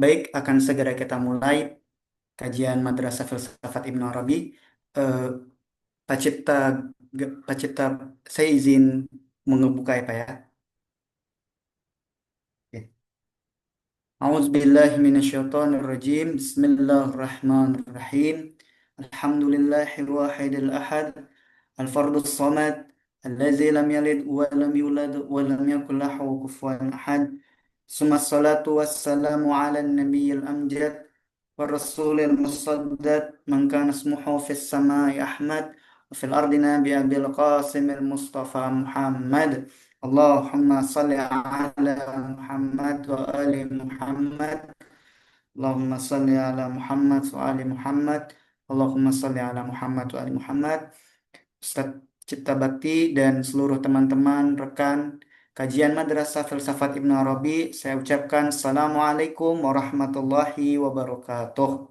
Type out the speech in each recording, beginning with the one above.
Baik, akan segera kita mulai kajian Madrasah Filsafat Ibnu Arabi. Eh, Pak Cipta, Pak Cipta, saya izin mengebuka ya Pak ya. Oke. أعوذ بالله من الشيطان الرجيم بسم الله الرحمن الرحيم الحمد لله الواحد الأحد الفرد الصمد الذي لم يلد ولم يولد ولم يكن له كفوا أحد ثم الصلاة والسلام على النبي الأمجد والرسول المصدق من كان اسمه في السماء أحمد وفي الأرض نبي أبي القاسم المصطفى محمد اللهم صل على محمد وآل محمد اللهم صل على محمد وآل محمد اللهم صل على محمد وآل محمد. Ustadz Cipta Bakti dan seluruh teman-teman rekan kajian Madrasah Filsafat Ibnu Arabi, saya ucapkan Assalamualaikum warahmatullahi wabarakatuh.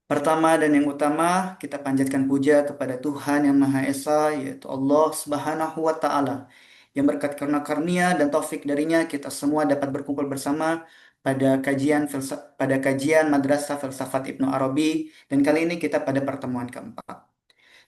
Pertama dan yang utama, kita panjatkan puja kepada Tuhan Yang Maha Esa, yaitu Allah Subhanahu wa Ta'ala. Yang berkat karena karunia dan taufik darinya, kita semua dapat berkumpul bersama pada kajian Madrasah Filsafat Ibnu Arabi, dan kali ini kita pada pertemuan keempat.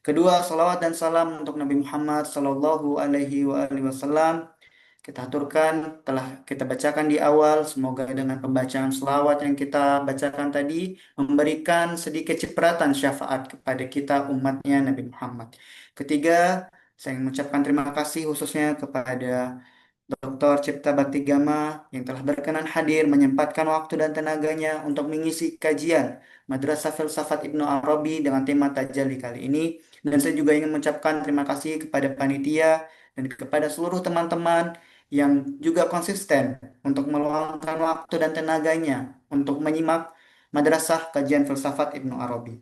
Kedua, salawat dan salam untuk Nabi Muhammad Sallallahu Alaihi Wasallam. Kita aturkan, telah kita bacakan di awal, semoga dengan pembacaan selawat yang kita bacakan tadi memberikan sedikit cipratan syafaat kepada kita umatnya Nabi Muhammad. Ketiga, saya ingin mengucapkan terima kasih khususnya kepada Dr. Cipta Bakti Gama yang telah berkenan hadir menyempatkan waktu dan tenaganya untuk mengisi kajian Madrasah Filsafat Ibnu Arabi dengan tema Tajalli kali ini. Dan saya juga ingin mengucapkan terima kasih kepada panitia dan kepada seluruh teman-teman yang juga konsisten untuk meluangkan waktu dan tenaganya untuk menyimak Madrasah Kajian Filsafat Ibnu Arabi.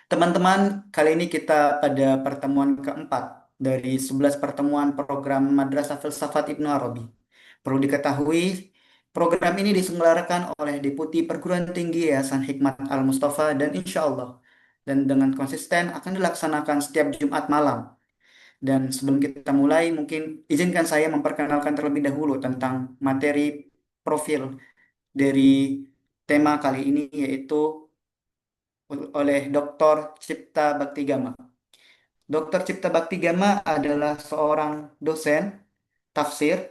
Teman-teman, kali ini kita pada pertemuan keempat dari 11 pertemuan program Madrasah Filsafat Ibnu Arabi. Perlu diketahui, program ini diselenggarakan oleh Deputi Perguruan Tinggi Yayasan Hikmat Al-Mustafa dan insya Allah dan dengan konsisten akan dilaksanakan setiap Jumat malam. Dan sebelum kita mulai, mungkin izinkan saya memperkenalkan terlebih dahulu tentang materi profil dari tema kali ini, yaitu oleh Dr. Cipta Bakti Gama. Dr. Cipta Bakti Gama adalah seorang dosen tafsir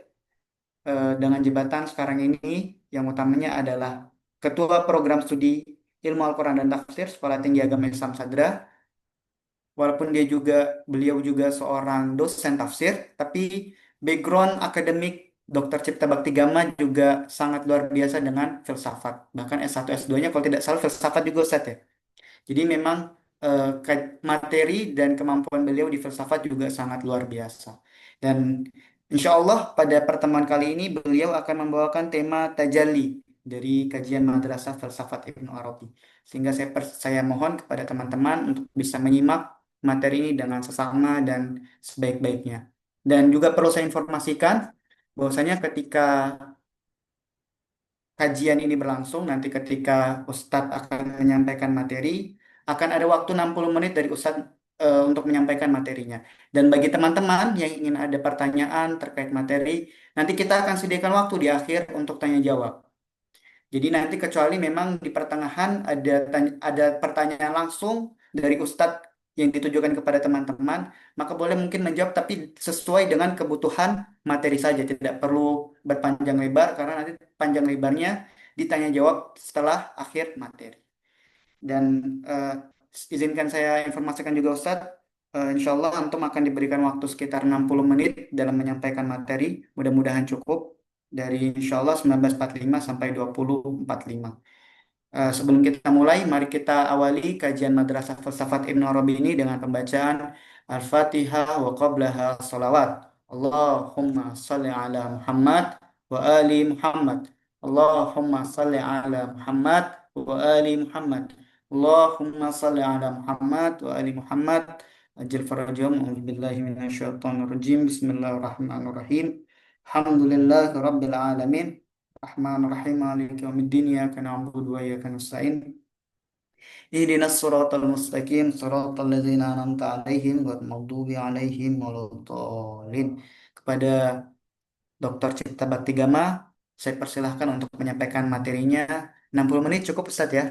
dengan jabatan sekarang ini yang utamanya adalah Ketua Program Studi Ilmu Al-Quran dan Tafsir Sekolah Tinggi Agama Islam Sadra. Walaupun beliau juga seorang dosen tafsir, tapi background akademik Dr. Cipta Bakti Gama juga sangat luar biasa dengan filsafat. Bahkan S1 S2-nya kalau tidak salah filsafat juga Ustaz ya. Jadi memang materi dan kemampuan beliau di filsafat juga sangat luar biasa. Dan insya Allah pada pertemuan kali ini beliau akan membawakan tema tajalli dari kajian Madrasah Filsafat Ibnu Arabi. Sehingga saya mohon kepada teman-teman untuk bisa menyimak materi ini dengan sesama dan sebaik-baiknya. Dan juga perlu saya informasikan bahwasanya ketika kajian ini berlangsung, nanti ketika Ustadz akan menyampaikan materi, akan ada waktu 60 menit dari Ustadz untuk menyampaikan materinya. Dan bagi teman-teman yang ingin ada pertanyaan terkait materi, nanti kita akan sediakan waktu di akhir untuk tanya jawab. Jadi nanti kecuali memang di pertengahan ada pertanyaan langsung dari Ustadz yang ditujukan kepada teman-teman, maka boleh mungkin menjawab tapi sesuai dengan kebutuhan materi saja, tidak perlu berpanjang lebar karena nanti panjang lebarnya ditanya jawab setelah akhir materi. Dan eh, izinkan saya informasikan juga Ustadz, insya Allah antum akan diberikan waktu sekitar 60 menit dalam menyampaikan materi, mudah-mudahan cukup dari insya Allah 19.45 sampai 20.45. Sebelum kita mulai, mari kita awali kajian Madrasah Filsafat Ibnu Arabi ini dengan pembacaan Al-Fatihah wa qablaha salawat. Allahumma salli ala Muhammad wa ali Muhammad. Allahumma salli ala Muhammad wa ali Muhammad. Allahumma salli ala Muhammad wa ali Muhammad. Ajil farajum. A'udzu billahi minasyaitonir rajim. Bismillahirrahmanirrahim. Alhamdulillahi rabbil alamin. Rahman Rahim Maliki Yawmiddin Iyyaka na'budu wa iyyaka nasta'in Ihdinas siratal mustaqim siratal ladzina an'amta 'alaihim ghairil maghdubi 'alaihim waladdallin. Kepada Dr. Cipta Bakti Gama, Saya persilahkan untuk menyampaikan materinya. 60 menit cukup Ustadz ya?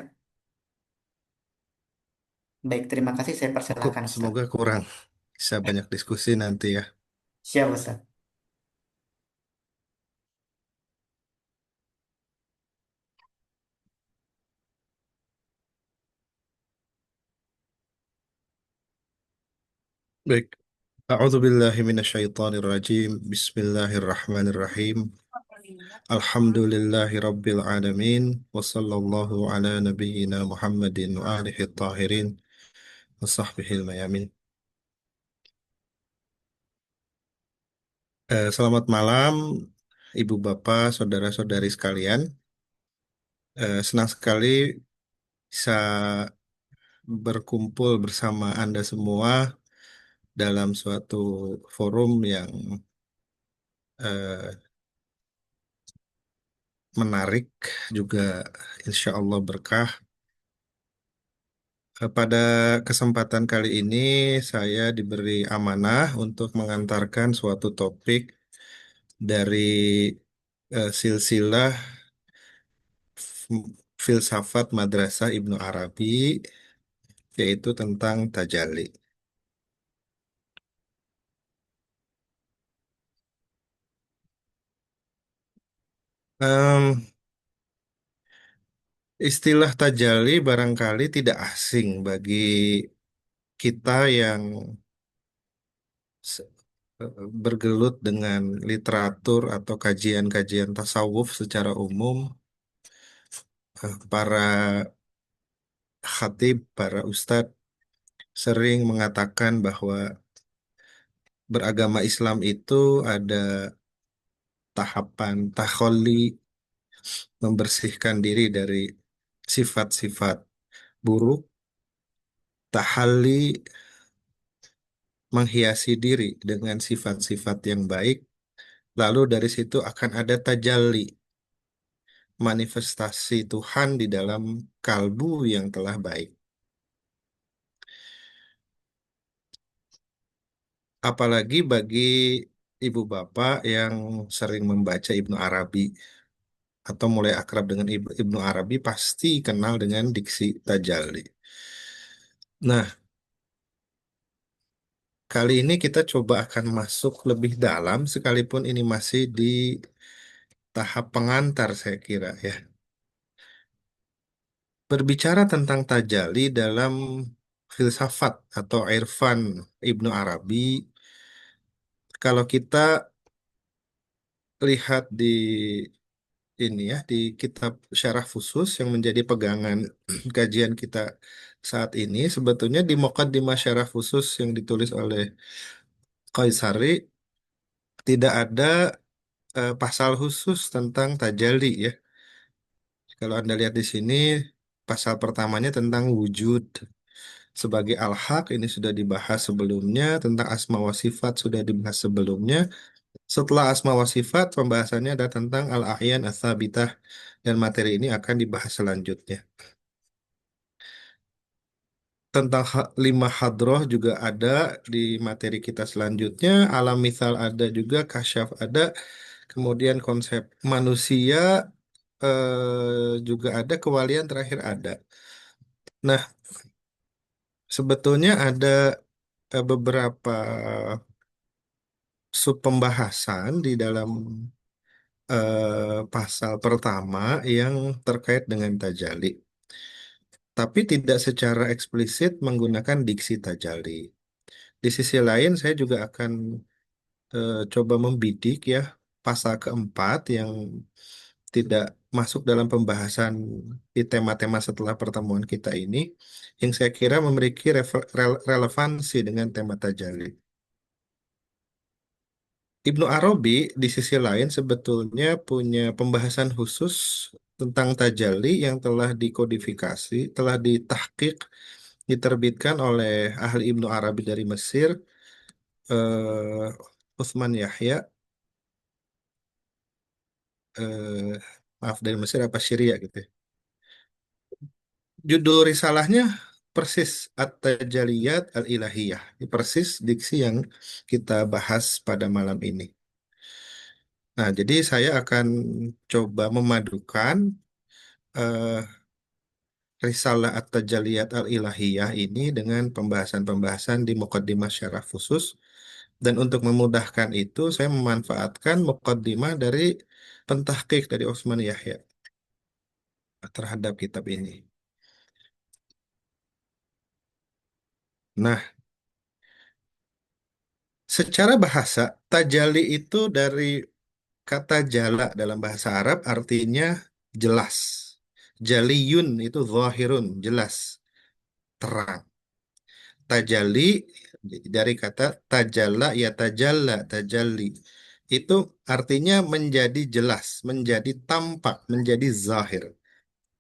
Baik, terima kasih. Saya Cukup, persilahkan Ustadz. semoga kurang. Bisa banyak diskusi nanti ya. Siap Ustadz. Baik. A'udzu billahi minasyaitonir rajim. Bismillahirrahmanirrahim. Alhamdulillahi rabbil alamin. Wa sallallahu ala nabiyyina Muhammadin wa alihi tahirin wa sahbihi mayamin. Selamat malam, Ibu Bapak, saudara-saudari sekalian. Senang sekali bisa berkumpul bersama Anda semua dalam suatu forum yang eh, menarik, juga insya Allah berkah. Pada kesempatan kali ini saya diberi amanah untuk mengantarkan suatu topik dari silsilah filsafat Madrasah Ibnu Arabi, yaitu tentang tajalli. Em, istilah tajalli barangkali tidak asing bagi kita yang se- bergelut dengan literatur atau kajian-kajian tasawuf secara umum. Para khatib, para ustadz sering mengatakan bahwa beragama Islam itu ada tahapan takholli, membersihkan diri dari sifat-sifat buruk, tahalli, menghiasi diri dengan sifat-sifat yang baik, lalu dari situ akan ada tajalli, manifestasi Tuhan di dalam kalbu yang telah baik. Apalagi bagi ibu bapak yang sering membaca Ibnu Arabi atau mulai akrab dengan Ibnu Arabi pasti kenal dengan diksi tajalli. Nah, kali ini kita coba akan masuk lebih dalam sekalipun ini masih di tahap pengantar saya kira ya. Berbicara tentang tajalli dalam filsafat atau irfan Ibnu Arabi, kalau kita lihat di ini ya di kitab Syarah Fusus yang menjadi pegangan kajian kita saat ini, sebetulnya di Muqaddimah Syarah Fusus yang ditulis oleh Qaisari tidak ada pasal khusus tentang tajalli ya. Kalau Anda lihat di sini, pasal pertamanya tentang wujud sebagai al-haq ini sudah dibahas sebelumnya, tentang asma wa sifat sudah dibahas sebelumnya. Setelah asma wa sifat, pembahasannya ada tentang al-a'yan ats-tsabitah dan materi ini akan dibahas selanjutnya. Tentang lima hadroh juga ada di materi kita selanjutnya, alam misal ada juga, kasyaf ada, kemudian konsep manusia juga ada, kewalian terakhir ada. Nah, sebetulnya ada beberapa sub pembahasan di dalam pasal pertama yang terkait dengan tajalli, tapi tidak secara eksplisit menggunakan diksi tajalli. Di sisi lain, saya juga akan coba membidik ya pasal keempat yang tidak masuk dalam pembahasan di tema-tema setelah pertemuan kita ini, yang saya kira memiliki relevansi dengan tema tajalli. Ibnu Arabi di sisi lain sebetulnya punya pembahasan khusus tentang tajalli yang telah dikodifikasi, telah ditahqiq, diterbitkan oleh ahli Ibnu Arabi dari Mesir, Utsman Yahya, eh, maaf dari Mesir apa Syria gitu ya. Judul risalahnya persis At-Tajaliyat Al-Ilahiyah. Ini persis diksi yang kita bahas pada malam ini. Nah, jadi saya akan coba memadukan eh, Risalah At-Tajalliyat Al-Ilahiyah ini dengan pembahasan-pembahasan di Muqaddimah Syarah Khusus. Dan untuk memudahkan itu, saya memanfaatkan Muqaddimah dari pentahqiq dari Utsman Yahya terhadap kitab ini. Nah, secara bahasa, tajalli itu dari kata jala dalam bahasa Arab artinya jelas. Jaliyun itu zahirun, jelas, terang. Tajalli dari kata tajalla ya tajalla, tajalli. Itu artinya menjadi jelas, menjadi tampak, menjadi zahir.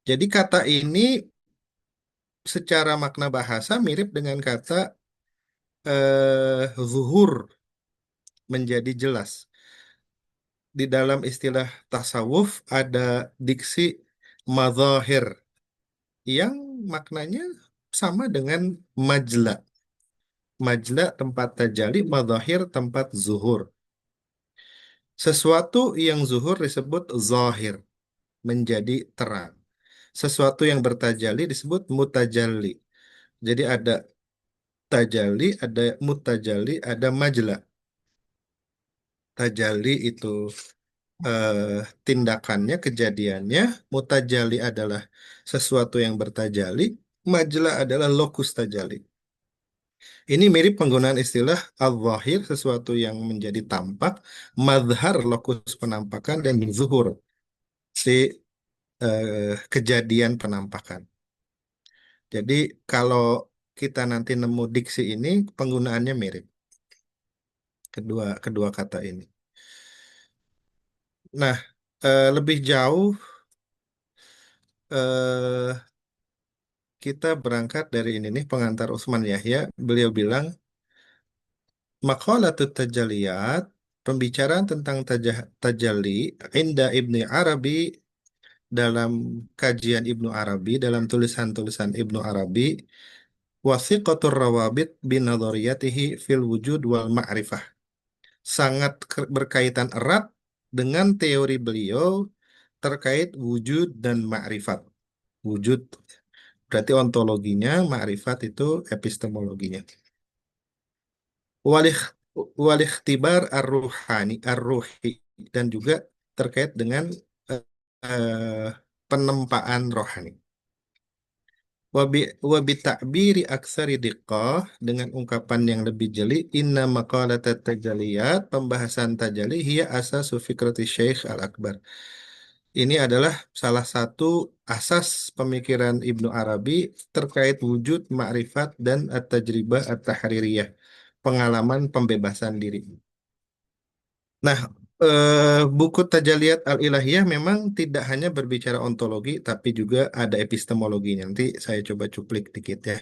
Jadi kata ini secara makna bahasa mirip dengan kata zuhur, menjadi jelas. Di dalam istilah tasawuf ada diksi mazahir yang maknanya sama dengan majla. Majla tempat tajalli, mazahir tempat zuhur. Sesuatu yang zuhur disebut zahir, menjadi terang. Sesuatu yang bertajalli disebut mutajalli. Jadi ada tajalli, ada mutajalli, ada majla. Tajalli itu tindakannya, kejadiannya. Mutajali adalah sesuatu yang bertajali. Majla adalah lokus tajali. Ini mirip penggunaan istilah al-zahir, sesuatu yang menjadi tampak, madhar, lokus penampakan, dan zuhur, si kejadian penampakan. Jadi kalau kita nanti nemu diksi ini, penggunaannya mirip kedua kedua kata ini. Nah, lebih jauh eh, kita berangkat dari ini nih pengantar Utsman Yahya. Beliau bilang maqalatut tajaliyat, pembicaraan tentang tajalli inda Ibni Arabi, dalam kajian Ibnu Arabi, dalam tulisan-tulisan Ibnu Arabi, wasiqatur rawabit binadhariyatihi fil wujud wal ma'rifah. Sangat berkaitan erat dengan teori beliau terkait wujud dan ma'rifat. Wujud berarti ontologinya, ma'rifat itu epistemologinya. Walih walikhtibar ar-ruhani ar-ruhi, dan juga terkait dengan eh, eh, penempaan rohani. Wabi ta'biri aksari diqqah, dengan ungkapan yang lebih jeli, inna maqalat tajaliyat, pembahasan tajalli hiya asasu fikrati Syekh Al-Akbar. Ini adalah salah satu asas pemikiran Ibnu Arabi terkait wujud, ma'rifat, dan at-tajribah at-tahririyah, pengalaman pembebasan diri. Nah, buku Tajaliyat Al-Ilahiyah memang tidak hanya berbicara ontologi, tapi juga ada epistemologi. Nanti saya coba cuplik dikit ya.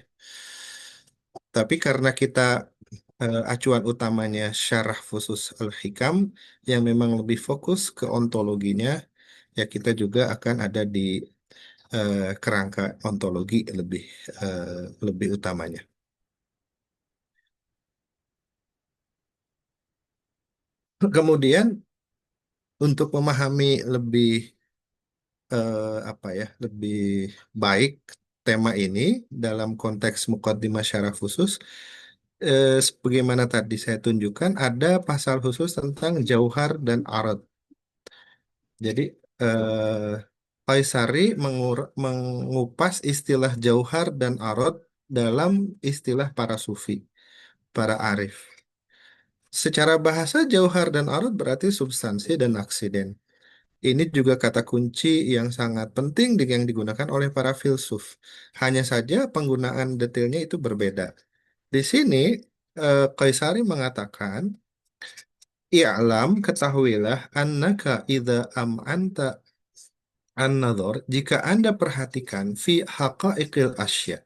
Tapi karena kita acuan utamanya Syarah Fusus Al-Hikam yang memang lebih fokus ke ontologinya, ya kita juga akan ada di kerangka ontologi lebih utamanya. Kemudian untuk memahami lebih apa ya, lebih baik tema ini dalam konteks Muqaddimah Syarah Khusus, sebagaimana tadi saya tunjukkan ada pasal khusus tentang jauhar dan arad. Jadi Qaisari mengupas istilah jauhar dan arad dalam istilah para sufi, para arif. Secara bahasa jauhar dan arad berarti substansi dan aksiden. Ini juga kata kunci yang sangat penting yang digunakan oleh para filsuf. Hanya saja penggunaan detailnya itu berbeda. Di sini Qaisari mengatakan, "I'lam, ketahuilah, annaka idza am'anta an-nadhar, jika Anda perhatikan fi haqaiqil asya,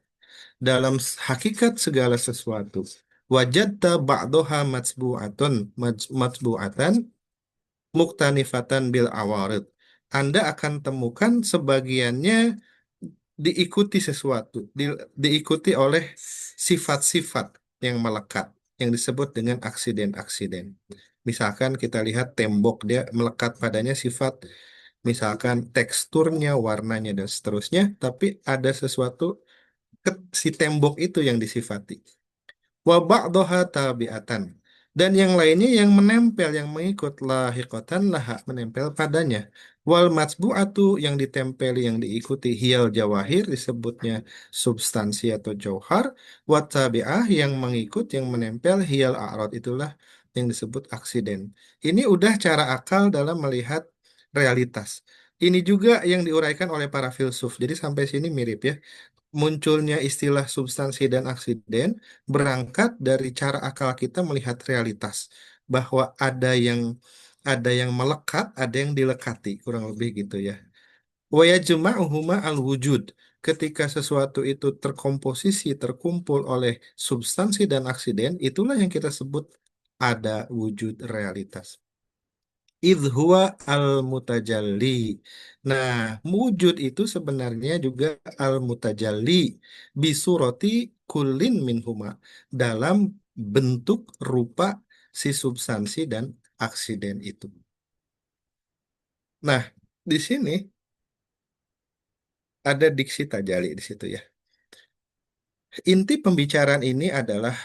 dalam hakikat segala sesuatu, wajadta ba'daha matsbu'atan muktanifatan bil awarid. Anda akan temukan sebagiannya diikuti sesuatu, diikuti oleh sifat-sifat yang melekat, yang disebut dengan aksiden-aksiden. Misalkan kita lihat tembok, dia melekat padanya sifat, misalkan teksturnya, warnanya, dan seterusnya, tapi ada sesuatu si tembok itu yang disifati. Wa ba'daha tabi'atan. Dan yang lainnya yang menempel, yang mengikut lahiqatan laha, menempel padanya. Wal matsbu'atu, yang ditempeli, yang diikuti, hiyal jawahir, disebutnya substansi atau jauhar. Wa tabi'ah, yang mengikut, yang menempel, hiyal a'rad, itulah yang disebut aksiden. Ini udah cara akal dalam melihat realitas. Ini juga yang diuraikan oleh para filsuf. Jadi sampai sini mirip ya, munculnya istilah substansi dan aksiden berangkat dari cara akal kita melihat realitas, bahwa ada yang melekat, ada yang dilekati, kurang lebih gitu ya. Wa yajma'uhuma al-wujud. Ketika sesuatu itu terkomposisi, terkumpul oleh substansi dan aksiden, itulah yang kita sebut ada wujud realitas. Idh huwa al-mutajalli. Nah, wujud itu sebenarnya juga al-mutajalli bisurati kullin minhuma, dalam bentuk rupa si substansi dan aksiden itu. Nah, di sini ada diksi tajali di situ ya. Inti pembicaraan ini adalah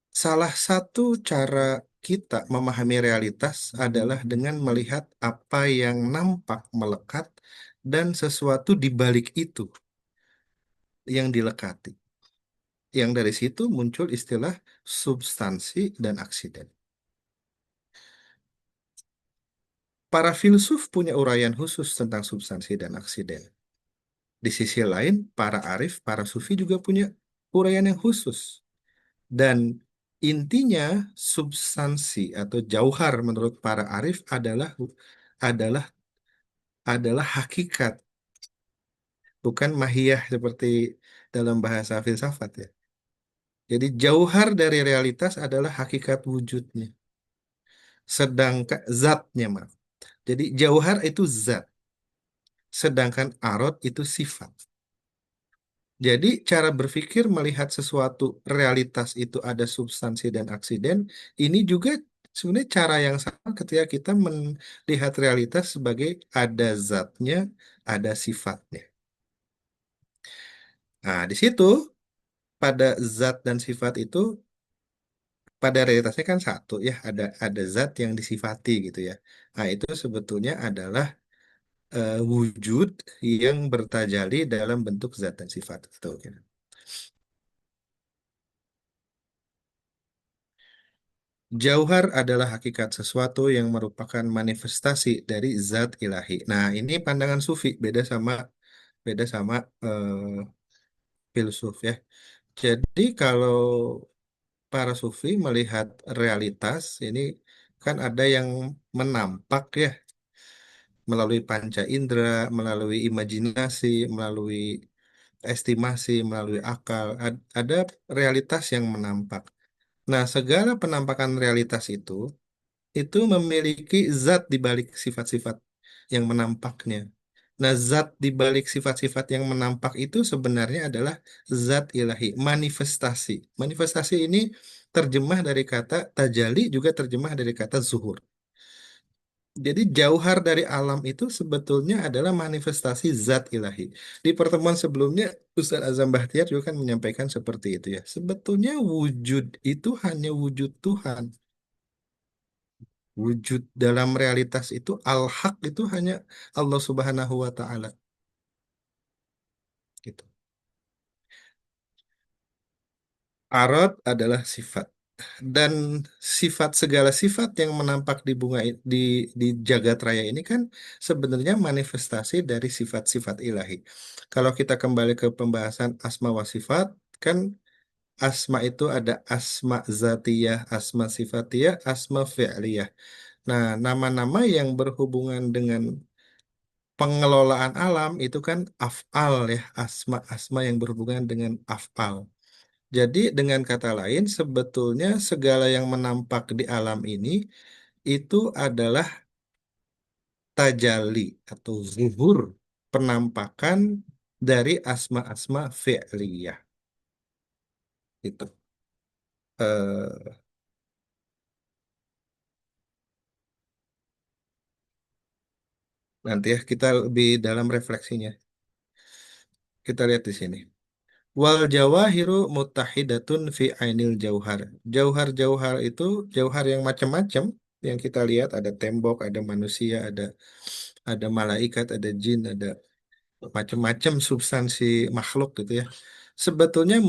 salah satu cara kita memahami realitas adalah dengan melihat apa yang nampak melekat dan sesuatu di balik itu yang dilekati. Yang dari situ muncul istilah substansi dan aksiden. Para filsuf punya uraian khusus tentang substansi dan aksiden. Di sisi lain, para arif, para sufi juga punya uraian yang khusus. Dan intinya substansi atau jauhar menurut para arif adalah adalah hakikat, bukan mahiyah seperti dalam bahasa filsafat ya. Jadi jauhar dari realitas adalah hakikat wujudnya. Sedangkan zatnya, maaf. Jadi jauhar itu zat, sedangkan arot itu sifat. Jadi cara berpikir melihat sesuatu realitas itu ada substansi dan aksiden, ini juga sebenarnya cara yang sama ketika kita melihat realitas sebagai ada zatnya, ada sifatnya. Nah, di situ pada zat dan sifat itu pada realitasnya kan satu ya, ada zat yang disifati gitu ya. Nah, itu sebetulnya adalah wujud yang bertajali dalam bentuk zat dan sifat itu. Jauhar adalah hakikat sesuatu yang merupakan manifestasi dari zat ilahi. Nah, ini pandangan sufi, beda sama filsuf ya. Jadi kalau para sufi melihat realitas ini kan ada yang menampak ya, melalui panca indera, melalui imajinasi, melalui estimasi, melalui akal. Ada realitas yang menampak. Nah, segala penampakan realitas itu memiliki zat di balik sifat-sifat yang menampaknya. Nah, zat di balik sifat-sifat yang menampak itu sebenarnya adalah zat ilahi, manifestasi. Manifestasi ini terjemah dari kata tajali, juga terjemah dari kata zuhur. Jadi jauhar dari alam itu sebetulnya adalah manifestasi zat ilahi. Di pertemuan sebelumnya, Ustaz Azam Bahtiar juga kan menyampaikan seperti itu ya. Sebetulnya wujud itu hanya wujud Tuhan. Wujud dalam realitas itu al-haq itu hanya Allah Subhanahu wa taala gitu. Arad adalah sifat, dan sifat, segala sifat yang menampak di di jagat raya ini kan sebenarnya manifestasi dari sifat-sifat ilahi. Kalau kita kembali ke pembahasan asma wa sifat, kan asma itu ada asma zatiyah, asma sifatiyah, asma fi'liyah. Nah, nama-nama yang berhubungan dengan pengelolaan alam itu kan af'al ya, asma-asma yang berhubungan dengan af'al. Jadi dengan kata lain, sebetulnya segala yang menampak di alam ini itu adalah tajali atau zuhur, penampakan dari asma-asma fi'liyah itu. Nanti ya kita lebih dalam refleksinya. Kita lihat di sini. Wal jawahiru muttahidatun fi ainil jauhar. Jauhar-jauhar itu jauhar yang macam-macam yang kita lihat ada tembok, ada manusia, ada malaikat, ada jin, ada macam-macam substansi makhluk gitu ya. Sebetulnya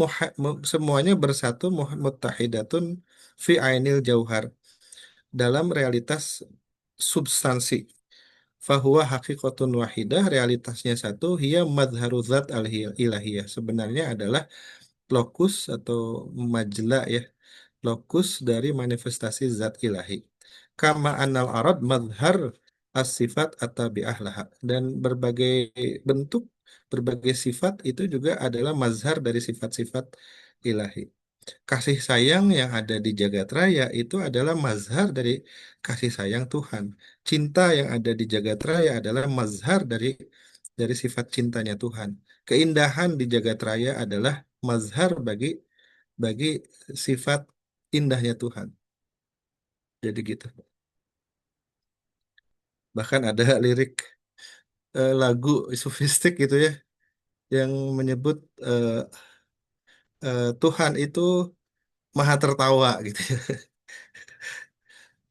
semuanya bersatu muttahidatun fi ainil jauhar dalam realitas substansi. Fahuwa hakikatun wahidah, realitasnya satu, hiya madharu zat al-ilahiyah. Sebenarnya adalah lokus atau majla ya, lokus dari manifestasi zat ilahi. Kama anal arad madhar as-sifat atabi'ah laha. Dan berbagai bentuk, berbagai sifat itu juga adalah mazhar dari sifat-sifat ilahi. Kasih sayang yang ada di jagat raya itu adalah mazhar dari kasih sayang Tuhan. Cinta yang ada di jagat raya adalah mazhar dari sifat cintanya Tuhan. Keindahan di jagat raya adalah mazhar bagi sifat indahnya Tuhan. Jadi gitu. Bahkan ada lirik lagu sufistik gitu ya yang menyebut eh, Tuhan itu maha tertawa gitu ya.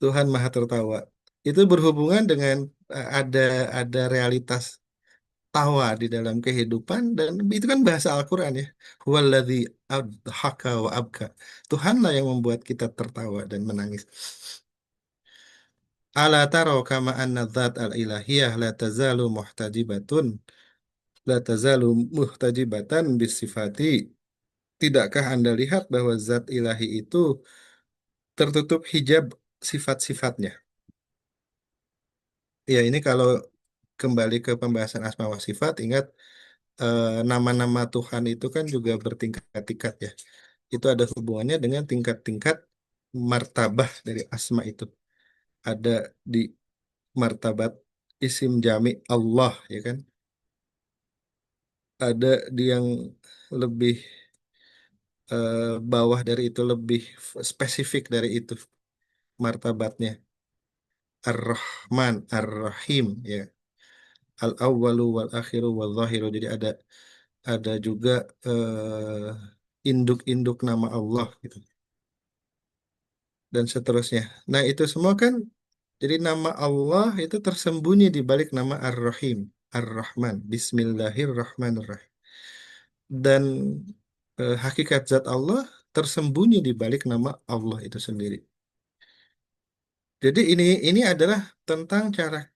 Tuhan maha tertawa. Itu berhubungan dengan ada realitas tawa di dalam kehidupan dan itu kan bahasa Al-Qur'an ya. Huwaladzi adhaka wa abka. Tuhanlah yang membuat kita tertawa dan menangis. Ala taro kama anna dzat al-ilahiyah la tazalu muhtajibatan bisifati. Tidakkah Anda lihat bahwa zat ilahi itu tertutup hijab sifat-sifatnya? Ya, ini kalau kembali ke pembahasan asma wa sifat, ingat nama-nama Tuhan itu kan juga bertingkat-tingkat ya. Itu ada hubungannya dengan tingkat-tingkat martabah dari asma itu. Ada di martabat isim jami Allah ya kan. Ada di yang lebih bawah dari itu, lebih spesifik dari itu martabatnya. Ar-Rahman, Ar-Rahim ya. Al-awwalu wal akhiru wal zahiru. Jadi ada juga induk-induk nama Allah gitu dan seterusnya. Nah, itu semua kan jadi nama Allah itu tersembunyi di balik nama Ar-Rahim, Ar-Rahman, Bismillahirrahmanirrahim. Dan hakikat zat Allah tersembunyi di balik nama Allah itu sendiri. Jadi ini adalah tentang cara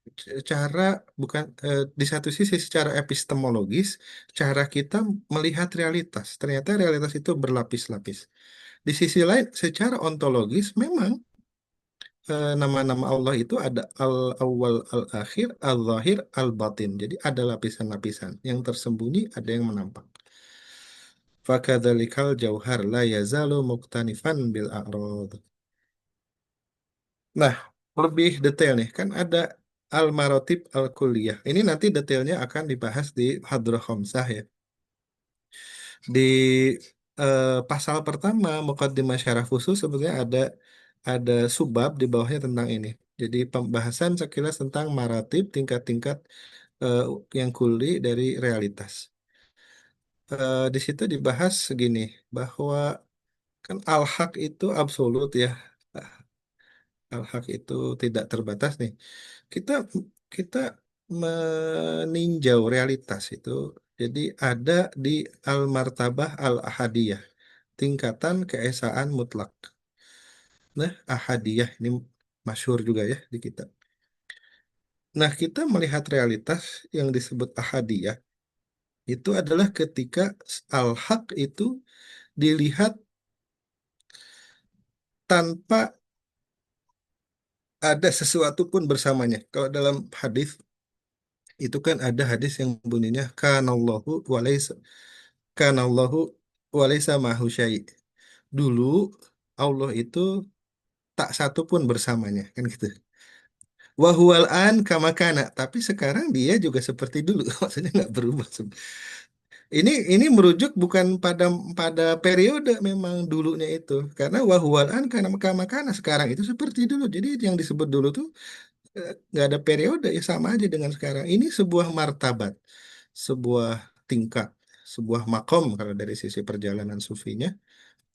bukan di satu sisi secara epistemologis, cara kita melihat realitas. Ternyata realitas itu berlapis-lapis. Di sisi lain, secara ontologis memang nama-nama Allah itu ada al-awwal, al-akhir, al-zahir, al-batin. Jadi ada lapisan-lapisan. Yang tersembunyi, ada yang menampak. Fakadzalikal jauhar la yazalu muqtanifan bil a'rad. Nah, lebih detail nih, kan ada al-marotib al-kulliyah. Ini nanti detailnya akan dibahas di Hadroh Khamsah ya. Di pasal pertama, Muqaddimah Syarah Khusus sebetulnya ada subbab di bawahnya tentang ini. Jadi pembahasan sekilas tentang maratib, tingkat-tingkat eh, yang kuli dari realitas. Di situ dibahas segini, bahwa kan al-haq itu absolut ya. Al-haq itu tidak terbatas nih. Kita kita meninjau realitas itu. Jadi ada di al-martabah al-ahadiyah, tingkatan keesaan mutlak. Nah, ahadiyah ini masyhur juga ya di kita. Nah, kita melihat realitas yang disebut ahadiyah itu adalah ketika al-haq itu dilihat tanpa ada sesuatu pun bersamanya. Kalau dalam hadis itu kan ada hadis yang bunyinya kanallahu walaysa mahu syai'. Dulu Allah itu tak satu pun bersamanya kan gitu. Wahual an kama kana, tapi sekarang dia juga seperti dulu. Maksudnya nggak berubah. Ini merujuk bukan pada pada periode memang dulunya itu. Karena wahual an kama kana sekarang itu seperti dulu. Jadi yang disebut dulu tuh nggak ada periode, ya sama aja dengan sekarang. Ini sebuah martabat, sebuah tingkat, sebuah makom kalau dari sisi perjalanan sufinya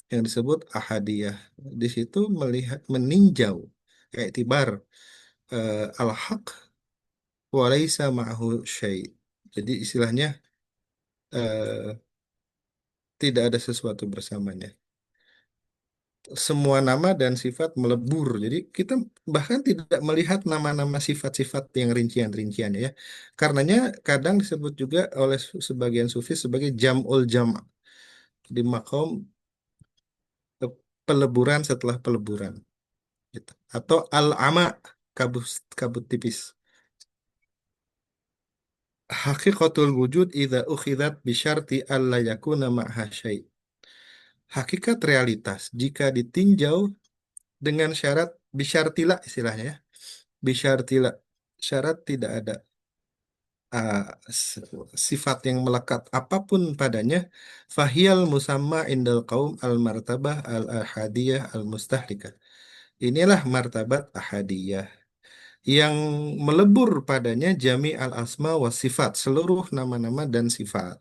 yang disebut ahadiyah. Di situ melihat meninjau iktibar al-haq walaisa ma'hu syai'. Jadi istilahnya eh, tidak ada sesuatu bersamanya. Semua nama dan sifat melebur. Jadi kita bahkan tidak melihat nama-nama sifat-sifat yang rincian-rincian ya. Karenanya kadang disebut juga oleh sebagian sufi sebagai jam'ul jam' di makom eh, peleburan setelah peleburan gitu. Atau al-ama kabut kabut tipis. Hakikatul wujud idza ukhidat bisyarti alla yakuna ma'ha syai'. Hakikat realitas jika ditinjau dengan syarat bisyartila istilahnya ya. Bisyartila syarat tidak ada ah, s- sifat yang melekat apapun padanya fahiyal musamma indal qaum al martabah al ahadiyah al mustahlikah. Inilah martabat ahadiyah yang melebur padanya jami al asma wa sifat seluruh nama-nama dan sifat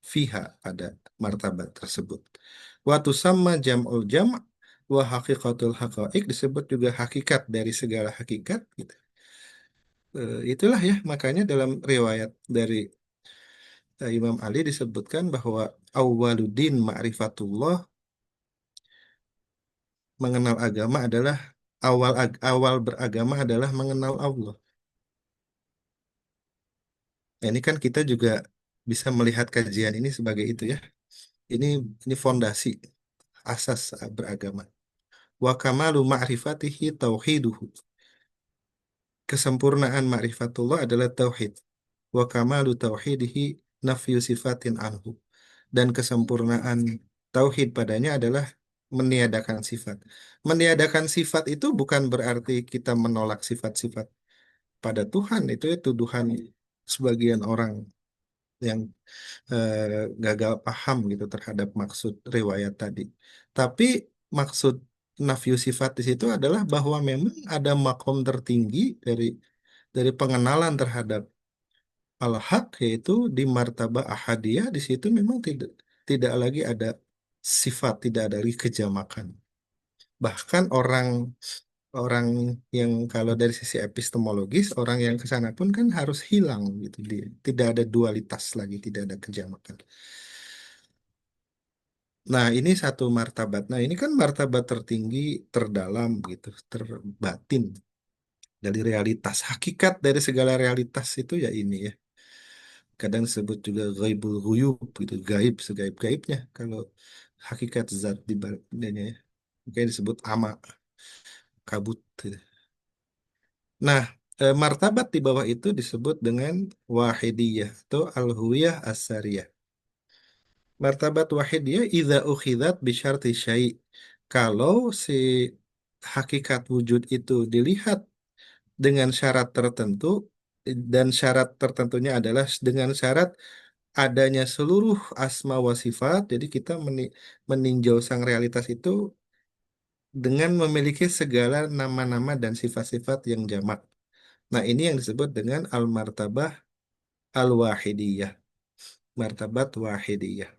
fiha pada martabat tersebut. Wa tusamma jam'ul jam' wa haqiqatul haqa'iq disebut juga hakikat dari segala hakikat gitu. Itulah ya makanya dalam riwayat dari Imam Ali disebutkan bahwa awwaluddin ma'rifatullah mengenal agama adalah awal beragama adalah mengenal Allah. Nah, ini kan kita juga bisa melihat kajian ini sebagai itu ya. Ini ini fondasi asas beragama. Wa kamalu ma'rifatihi tauhiduhu. Kesempurnaan ma'rifatullah adalah tauhid. Wa kamalu tauhidihi nafyu sifatin anhu. Dan kesempurnaan tauhid padanya adalah meniadakan sifat. Meniadakan sifat itu bukan berarti kita menolak sifat-sifat pada Tuhan. Itu ya tuduhan sebagian orang yang gagal paham gitu terhadap maksud riwayat tadi. Tapi maksud nafyu sifat di situ adalah bahwa memang ada makom tertinggi dari pengenalan terhadap al-haq yaitu di martabah ahadiyah di situ memang tidak tidak lagi ada sifat, tidak ada lagi kejamakan. Bahkan orang orang yang kalau dari sisi epistemologis orang yang ke sana pun kan harus hilang gitu dia. Tidak ada dualitas lagi, tidak ada kejamakan. Nah, ini satu martabat. Nah, ini kan martabat tertinggi, terdalam gitu, terbatin dari realitas. Hakikat dari segala realitas itu ya ini ya. Kadang disebut juga ghaibul ghuyub gitu, gaib segaib-gaibnya. Kalau hakikat zat di baliknya ya. Mungkin disebut ama, kabut gitu. Nah, martabat di bawah itu disebut dengan wahidiyah atau al-huwiyah as-sariyah. Martabat wahidiyah idza ukhidat bi syarti syai'. Kalau si hakikat wujud itu dilihat dengan syarat tertentu dan syarat tertentunya adalah dengan syarat adanya seluruh asma wa sifat. Jadi kita meninjau sang realitas itu dengan memiliki segala nama-nama dan sifat-sifat yang jamak. Nah, ini yang disebut dengan al-martabah al-wahidiyah, martabat wahidiyah.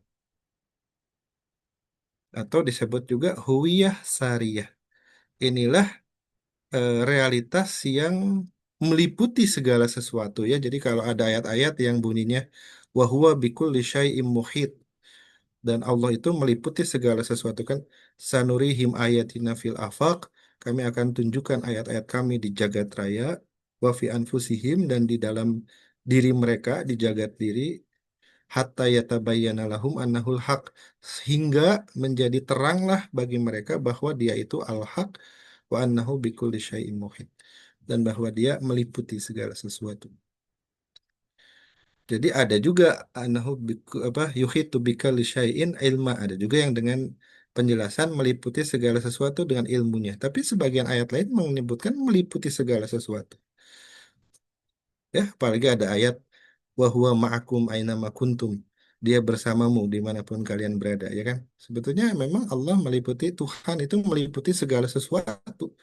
Atau disebut juga huwiyah sariyah. Inilah realitas yang meliputi segala sesuatu ya. Jadi kalau ada ayat-ayat yang bunyinya wa huwa bikulli syai'im muhit dan Allah itu meliputi segala sesuatu kan sanurihim ayatina fil afaq kami akan tunjukkan ayat-ayat kami di jagat raya wa fi anfusihim dan di dalam diri mereka di jagat diri hatta yatabayyana lahum annahul haq sehingga menjadi teranglah bagi mereka bahwa dia itu al-haq wa annahu bikulli syai'in muhit dan bahwa dia meliputi segala sesuatu. Jadi ada juga annahu apa yuhitu bikulli syai'in ilma ada juga yang dengan penjelasan meliputi segala sesuatu dengan ilmunya. Tapi sebagian ayat lain menyebutkan meliputi segala sesuatu. Ya, apalagi ada ayat wa huwa ma'akum ainama kuntum. Dia bersamamu dimanapun kalian berada, ya kan? Sebetulnya memang Allah meliputi Tuhan itu meliputi segala sesuatu.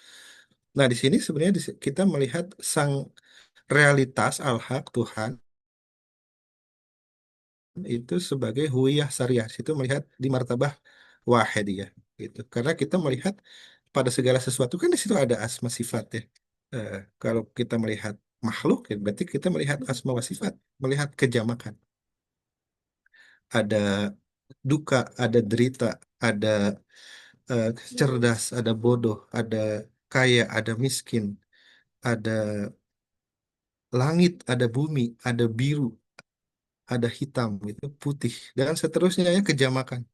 Nah, di sini sebenarnya kita melihat sang realitas al-haq Tuhan itu sebagai huwiyah syariah. Itu melihat di martabah wahidiyah gitu. Karena kita melihat pada segala sesuatu kan di situ ada asma sifat ya. Kalau kita melihat makhluk ya berarti kita melihat asma wa sifat, melihat kejamakan. Ada duka, ada derita, ada eh, cerdas, ada bodoh, ada kaya, ada miskin, ada langit, ada bumi, ada biru, ada hitam, gitu, putih, dan seterusnya ya kejamakan.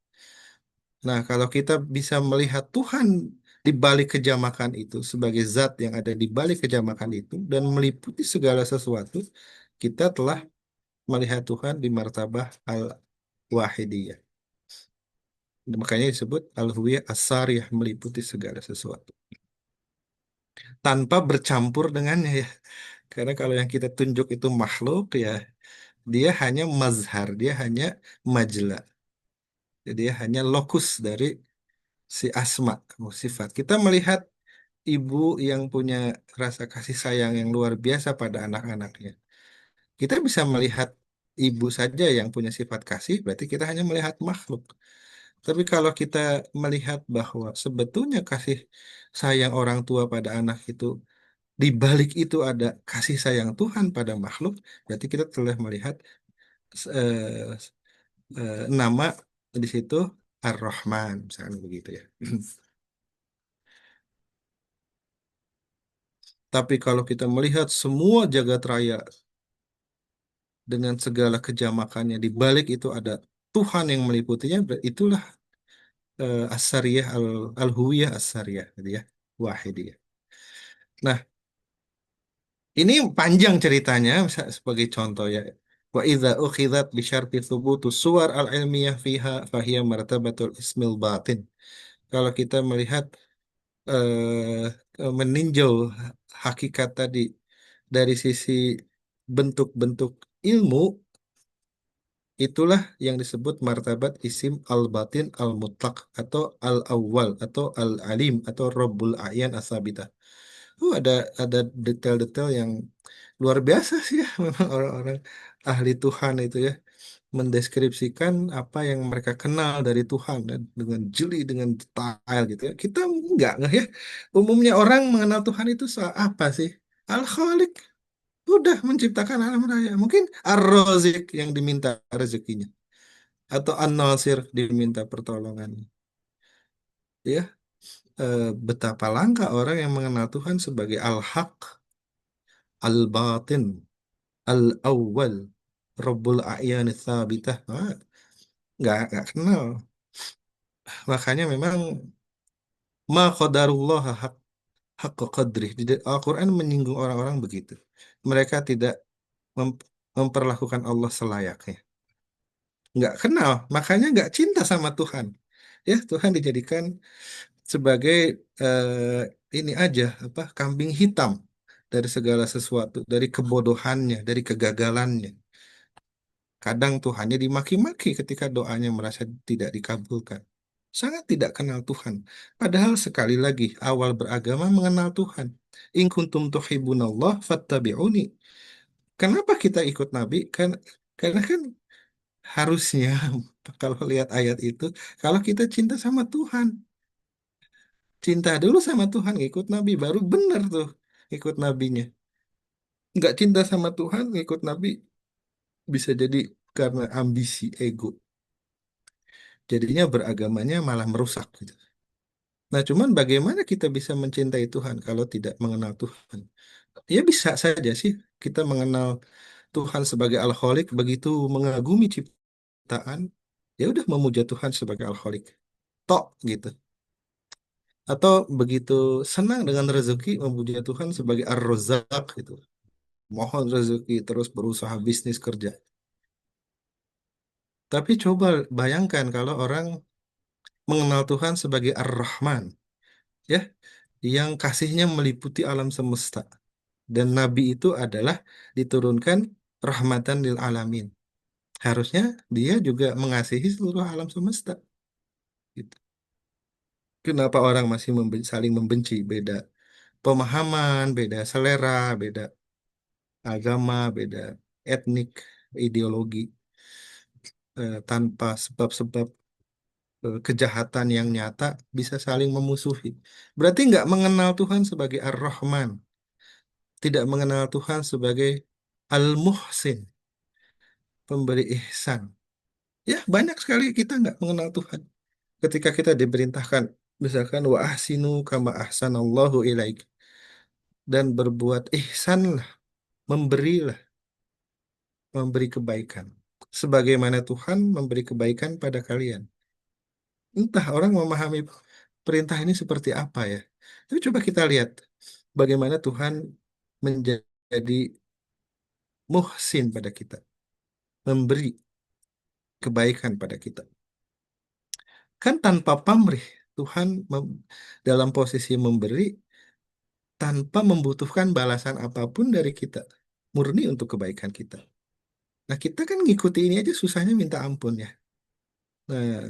Nah, kalau kita bisa melihat Tuhan di balik kejamakan itu sebagai zat yang ada di balik kejamakan itu dan meliputi segala sesuatu, kita telah melihat Tuhan di martabah al-wahidiyah. Makanya disebut al-huwiyah as-sariyah, meliputi segala sesuatu tanpa bercampur dengannya ya. Karena kalau yang kita tunjuk itu makhluk ya, dia hanya mazhar, dia hanya majla. Jadi dia hanya lokus dari si asma, sifat. Kita melihat ibu yang punya rasa kasih sayang yang luar biasa pada anak-anaknya. Kita bisa melihat ibu saja yang punya sifat kasih, berarti kita hanya melihat makhluk. Tapi kalau kita melihat bahwa sebetulnya kasih sayang orang tua pada anak itu, di balik itu ada kasih sayang Tuhan pada makhluk, berarti kita telah melihat eh, nama di situ Ar-Rahman, misalnya begitu ya. Tapi kalau kita melihat semua jagat raya dengan segala kejamakannya, di balik itu ada Tuhan yang meliputinya, itulah as-sariyah al-huwiyah as-sariyah, gitu ya, wahidiyah. Nah, ini panjang ceritanya, sebagai contoh ya. Wa idza ukhidat bi syarti thubutu suwar al-ilmiyah fiha fahiya martabatul ismil batin. Kalau kita melihat meninjau hakikat tadi dari sisi bentuk-bentuk ilmu, itulah yang disebut martabat isim al-batin al-mutlaq atau al-awwal atau al-alim atau Rabbul A'yan as-sabitah. Ada detail-detail yang luar biasa sih ya memang orang-orang ahli Tuhan itu ya mendeskripsikan apa yang mereka kenal dari Tuhan dan dengan jeli dengan detail gitu ya. Kita enggak ya. Umumnya orang mengenal Tuhan itu soal apa sih? Al-Khaliq udah menciptakan alam raya. Mungkin Ar-Razik yang diminta rezekinya atau An-Nasir diminta pertolongannya. Ya, betapa langka orang yang mengenal Tuhan sebagai Al-Haq, Al-Batin, Al-Awwal, Rabbul A'yan Tsabitah. Nggak kenal. Makanya memang ma qadarullah haqqa qadrih. Di Al-Quran menyinggung orang-orang begitu. Mereka tidak mem- memperlakukan Allah selayaknya. Nggak kenal, makanya nggak cinta sama Tuhan. Ya, Tuhan dijadikan sebagai ini aja apa kambing hitam dari segala sesuatu, dari kebodohannya, dari kegagalannya. Kadang Tuhannya dimaki-maki ketika doanya merasa tidak dikabulkan. Sangat tidak kenal Tuhan. Padahal sekali lagi awal beragama mengenal Tuhan. In kuntum tuhibbunallah fattabi'uni. Kenapa kita ikut Nabi? Karena kan harusnya kalau lihat ayat itu, kalau kita cinta sama Tuhan, cinta dulu sama Tuhan, ikut Nabi baru benar tuh ikut nabinya. Nggak cinta sama Tuhan, ikut Nabi bisa jadi karena ambisi ego. Jadinya beragamanya malah merusak gitu. Nah, cuman bagaimana kita bisa mencintai Tuhan kalau tidak mengenal Tuhan? Ya bisa saja sih kita mengenal Tuhan sebagai Al-Khaliq, begitu mengagumi ciptaan, ya udah memuja Tuhan sebagai Al-Khaliq. Tok gitu. Atau begitu senang dengan rezeki memuja Tuhan sebagai Ar-Razzaq gitu. Mohon rezeki terus berusaha bisnis kerja. Tapi coba bayangkan kalau orang mengenal Tuhan sebagai Ar-Rahman, ya, yang kasihnya meliputi alam semesta. Dan Nabi itu adalah diturunkan rahmatan lil alamin. Harusnya dia juga mengasihi seluruh alam semesta. Gitu. Kenapa orang masih saling membenci, beda pemahaman, beda selera, beda agama, beda etnik, ideologi, tanpa sebab-sebab kejahatan yang nyata bisa saling memusuhi. Berarti nggak mengenal Tuhan sebagai Ar-Rahman, tidak mengenal Tuhan sebagai Al-Muhsin, pemberi ihsan. Ya, banyak sekali kita nggak mengenal Tuhan. Ketika kita diperintahkan, misalkan wa ahsinu kama ahsanallahu ilaik, dan berbuat ihsanlah, memberilah, memberi kebaikan. Sebagaimana Tuhan memberi kebaikan pada kalian. Entah orang memahami perintah ini seperti apa ya. Tapi coba kita lihat bagaimana Tuhan menjadi muhsin pada kita, memberi kebaikan pada kita. Kan tanpa pamrih, Tuhan dalam posisi memberi tanpa membutuhkan balasan apapun dari kita, murni untuk kebaikan kita. Nah, kita kan ngikuti ini aja susahnya minta ampun ya. Nah,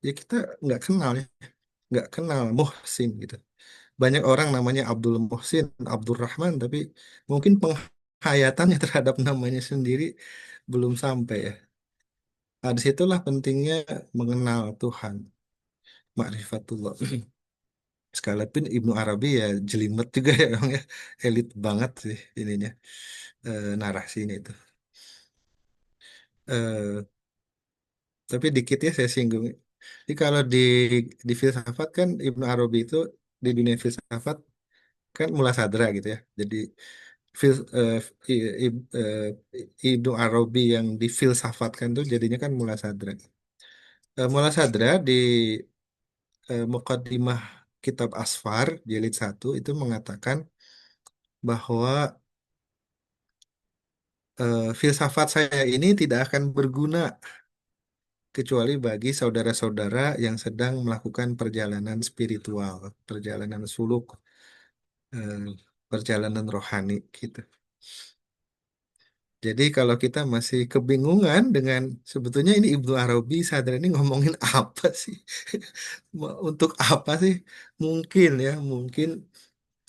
ya kita nggak kenal ya, nggak kenal Muhsin gitu. Banyak orang namanya Abdul Muhsin, Abdul Rahman, tapi mungkin penghayatannya terhadap namanya sendiri belum sampai ya. Nah, disitulah pentingnya mengenal Tuhan, ma'rifatullah. Sekalipun Ibnu Arabi ya jelimet juga ya, Bang, ya. Elit banget sih ininya, narasinya itu. Eh, tapi dikit ya saya singgung. Jadi kalau di filsafat kan Ibnu Arabi itu di dunia filsafat kan mula sadra gitu ya. Jadi fil, eh, i- i- Ibnu Arabi yang difilsafatkan tuh jadinya kan mula sadra. Mula sadra di Muqaddimah Kitab Asfar jilid 1 itu mengatakan bahwa filsafat saya ini tidak akan berguna kecuali bagi saudara-saudara yang sedang melakukan perjalanan spiritual, perjalanan suluk, eh, perjalanan rohani gitu. Jadi kalau kita masih kebingungan dengan sebetulnya ini Ibnu Arabi Sadra ini ngomongin apa sih? Untuk apa sih? Mungkin ya, mungkin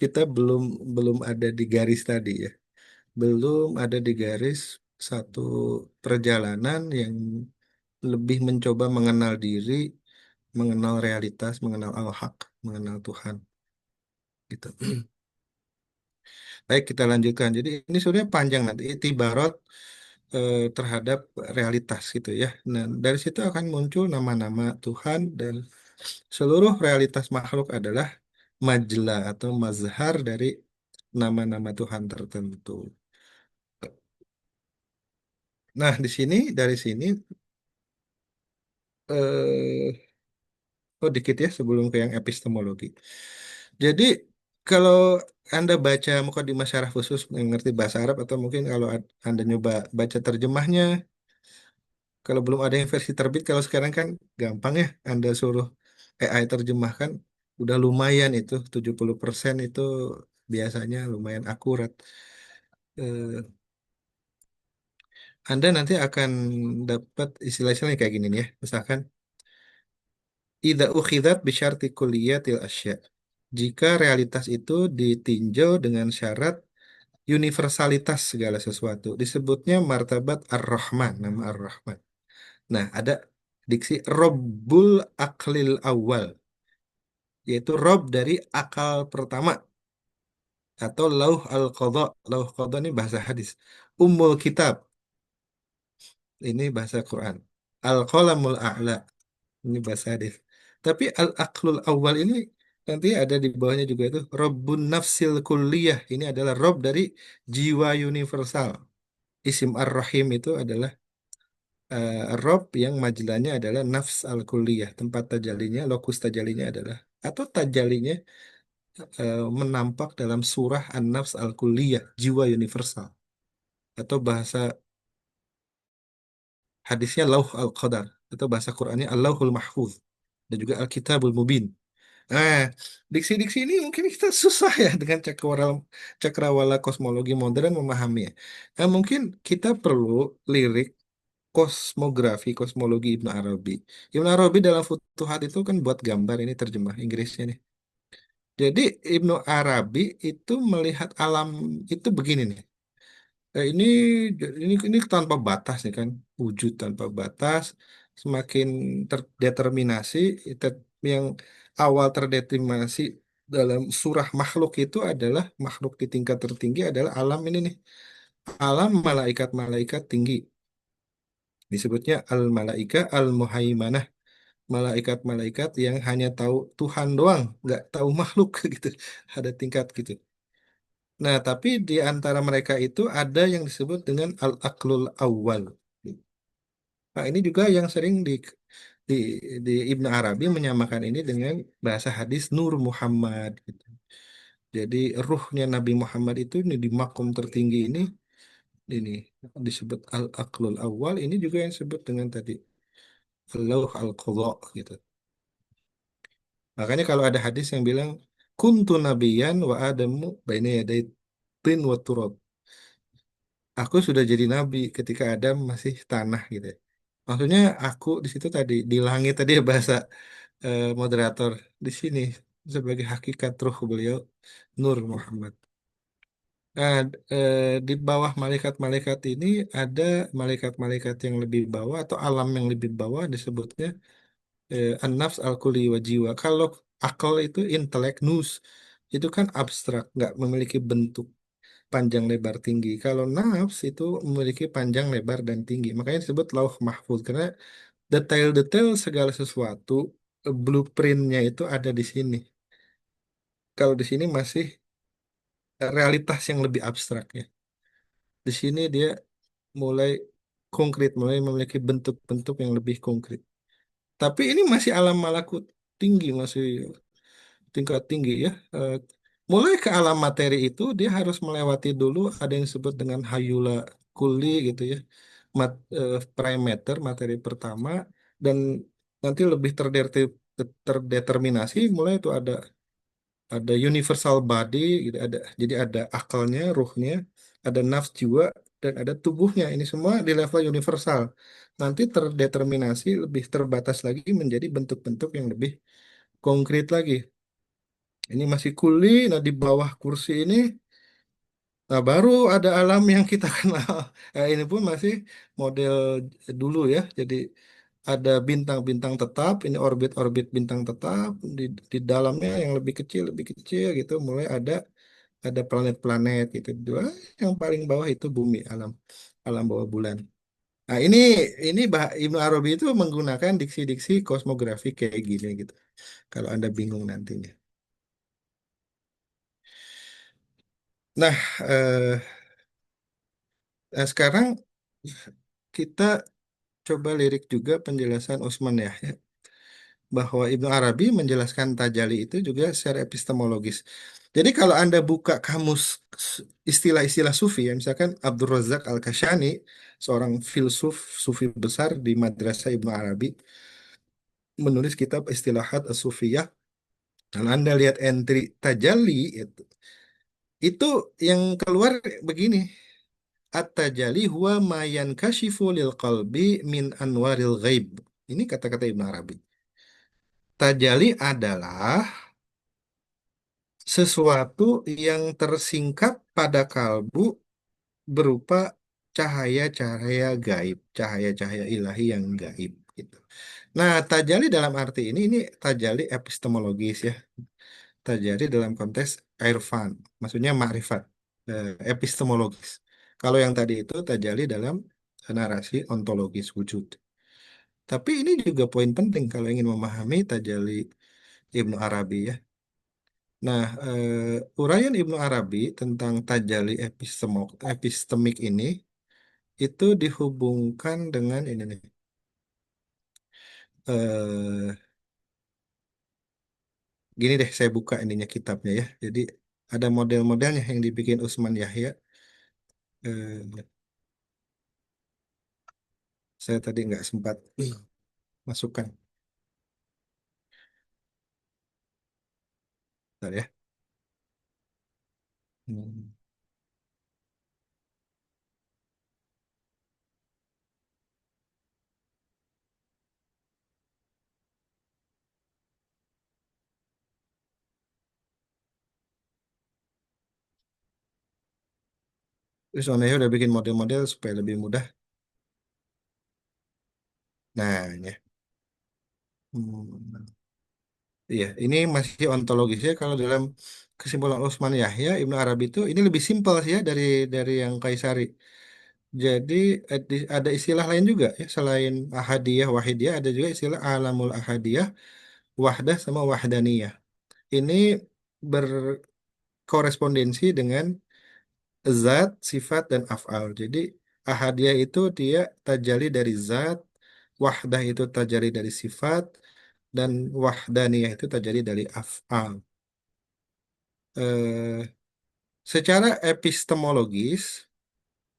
kita belum belum ada di garis tadi ya. Belum ada di garis satu perjalanan yang lebih mencoba mengenal diri, mengenal realitas, mengenal al-haq, mengenal Tuhan gitu. Baik, kita lanjutkan. Jadi ini sebenarnya panjang nanti itibarot terhadap realitas gitu ya. Nah, dari situ akan muncul nama-nama Tuhan dan seluruh realitas makhluk adalah majla atau mazhar dari nama-nama Tuhan tertentu. Nah, dari sini eh oh dikit ya sebelum ke yang epistemologi. Jadi kalau Anda baca Mukadimah Syarah Khusus yang ngerti bahasa Arab atau mungkin kalau Anda nyoba baca terjemahnya, kalau belum ada yang versi terbit, kalau sekarang kan gampang ya, Anda suruh AI terjemahkan, udah lumayan itu, 70% itu biasanya lumayan akurat. Eh, Anda nanti akan dapat istilah-istilahnya kayak gini nih ya, misalkan, Idza ukhidat bisyarti kulliyatil asya. Jika realitas itu ditinjau dengan syarat universalitas segala sesuatu, disebutnya martabat Ar-Rahman, nama Ar-Rahman. Nah, ada diksi Robbul Aklil Awal, yaitu Rob dari akal pertama, atau Lauh Al-Qadha. Lauh Qadha ini bahasa hadis. Ummul Kitab, ini bahasa Quran. Al-Qalamul A'la, ini bahasa hadis. Tapi Al-Aqlul Awal ini nanti ada di bawahnya juga itu Rabbun Nafsil Kulliyah. Ini adalah Rob dari jiwa universal. Isim Ar-Rahim itu adalah Rob yang majlanya adalah nafs al-kulliyah. Tempat tajalinya, lokus tajalinya adalah atau tajalinya menampak dalam surah An-Nafs al-Kulliyah, jiwa universal. Atau bahasa hadisnya Lauh al-Qadar. Atau bahasa Qur'annya Allahul Mahfuz. Dan juga Al-Kitabul Mubin. Nah, diksi-diksi ini mungkin kita susah ya dengan cakrawala kosmologi modern memahaminya. Nah, mungkin kita perlu lirik kosmografi, kosmologi Ibnu Arabi. Ibnu Arabi dalam Futuhat itu kan buat gambar ini terjemah Inggrisnya nih. Jadi Ibnu Arabi itu melihat alam itu begini nih. Ini ini tanpa batas nih kan, wujud tanpa batas, semakin terdeterminasi, yang awal terdeterminasi dalam surah makhluk itu adalah makhluk di tingkat tertinggi adalah alam ini nih, alam malaikat-malaikat tinggi, disebutnya al-malaika al-muhaimanah, malaikat-malaikat yang hanya tahu Tuhan doang, nggak tahu makhluk gitu, ada tingkat gitu. Nah, tapi di antara mereka itu ada yang disebut dengan al-aqlul awal. Nah, ini juga yang sering di, di Ibnu Arabi menyamakan ini dengan bahasa hadis Nur Muhammad gitu. Jadi ruhnya Nabi Muhammad itu ini di makom tertinggi ini disebut al-aqlul awal, ini juga yang disebut dengan tadi lauh al-qadha gitu. Makanya kalau ada hadis yang bilang kuntu nabiyan wa adamu baina yaday tin wa turab. Aku sudah jadi nabi ketika Adam masih tanah gitu ya. Maksudnya aku di situ tadi di langit tadi ya bahasa moderator di sini sebagai hakikat ruh beliau Nur Muhammad. Nah, di bawah malaikat-malaikat ini ada malaikat-malaikat yang lebih bawah atau alam yang lebih bawah disebutnya an-nafs al-kulli wa jiwa. Kalau akal itu intelek nus itu kan abstrak, nggak memiliki bentuk panjang lebar tinggi. Kalau nafs itu memiliki panjang lebar dan tinggi. Makanya disebut lauh mahfuz karena detail-detail segala sesuatu blueprintnya itu ada di sini. Kalau di sini masih realitas yang lebih abstrak ya. Di sini dia mulai konkret, mulai memiliki bentuk-bentuk yang lebih konkret. Tapi ini masih alam malakut tinggi, masih tingkat tinggi ya. Mulai ke alam materi itu dia harus melewati dulu ada yang disebut dengan hayula kuli gitu ya. Prime matter, materi pertama, dan nanti lebih terdeterminasi mulai itu ada universal body gitu, ada jadi ada akalnya, ruhnya, ada nafs jiwa, dan ada tubuhnya. Ini semua di level universal. Nanti terdeterminasi lebih terbatas lagi menjadi bentuk-bentuk yang lebih konkret lagi. Ini masih kuli, nah di bawah kursi ini, nah baru ada alam yang kita kenal. Ini pun masih model dulu ya. Jadi ada bintang-bintang tetap, ini orbit-orbit bintang tetap, di dalamnya yang lebih kecil gitu, mulai ada planet-planet gitu. Dua, yang paling bawah itu bumi, alam alam bawah bulan. Nah, ini Ibnu Arabi itu menggunakan diksi-diksi kosmografi kayak gini gitu. Kalau Anda bingung nantinya. Nah, eh, sekarang kita coba lirik juga penjelasan Utsman ya, bahwa Ibnu Arabi menjelaskan tajali itu juga secara epistemologis. Jadi kalau Anda buka kamus istilah-istilah sufi ya, misalkan Abdul Razak Al-Kashani, seorang filsuf sufi besar di Madrasah Ibnu Arabi, menulis kitab Istilahat As-Sufiyah. Kalau Anda lihat entry tajalli itu yang keluar begini. At-tajalli huwa ma yankashifu lil qalbi min anwaril ghaib. Ini kata-kata Ibnu Arabi. Tajalli adalah sesuatu yang tersingkap pada kalbu berupa cahaya-cahaya gaib, cahaya-cahaya ilahi yang gaib gitu. Nah, tajalli dalam arti ini tajalli epistemologis ya. Tajalli dalam konteks irfan, maksudnya makrifat, epistemologis. Kalau yang tadi itu tajalli dalam narasi ontologis wujud. Tapi ini juga poin penting kalau ingin memahami tajalli Ibnu Arabi ya. Nah, uraian Ibnu Arabi tentang tajalli epistemik ini itu dihubungkan dengan ini nih. Eh, Gini deh, saya buka ininya kitabnya ya. Jadi ada model-modelnya yang dibikin Utsman Yahya. Eh, saya tadi nggak sempat masukkan. Bentar ya. Hmm. Terus Oneyo udah bikin model-model supaya lebih mudah. Nah, ya. Hmm. Iya, ini masih ontologisnya kalau dalam kesimpulan Utsman Yahya Ibnu Arabi itu ini lebih simpel sih ya dari yang Kaisari. Jadi ada istilah lain juga ya selain ahadiyah wahidiyah ada juga istilah alamul ahadiyah wahdah sama wahdaniyah. Ini berkorespondensi dengan zat, sifat dan af'al. Jadi ahadiyah itu dia tajali dari zat, wahdah itu tajali dari sifat dan wahdaniyah itu tajali dari af'al. Eh, Secara epistemologis,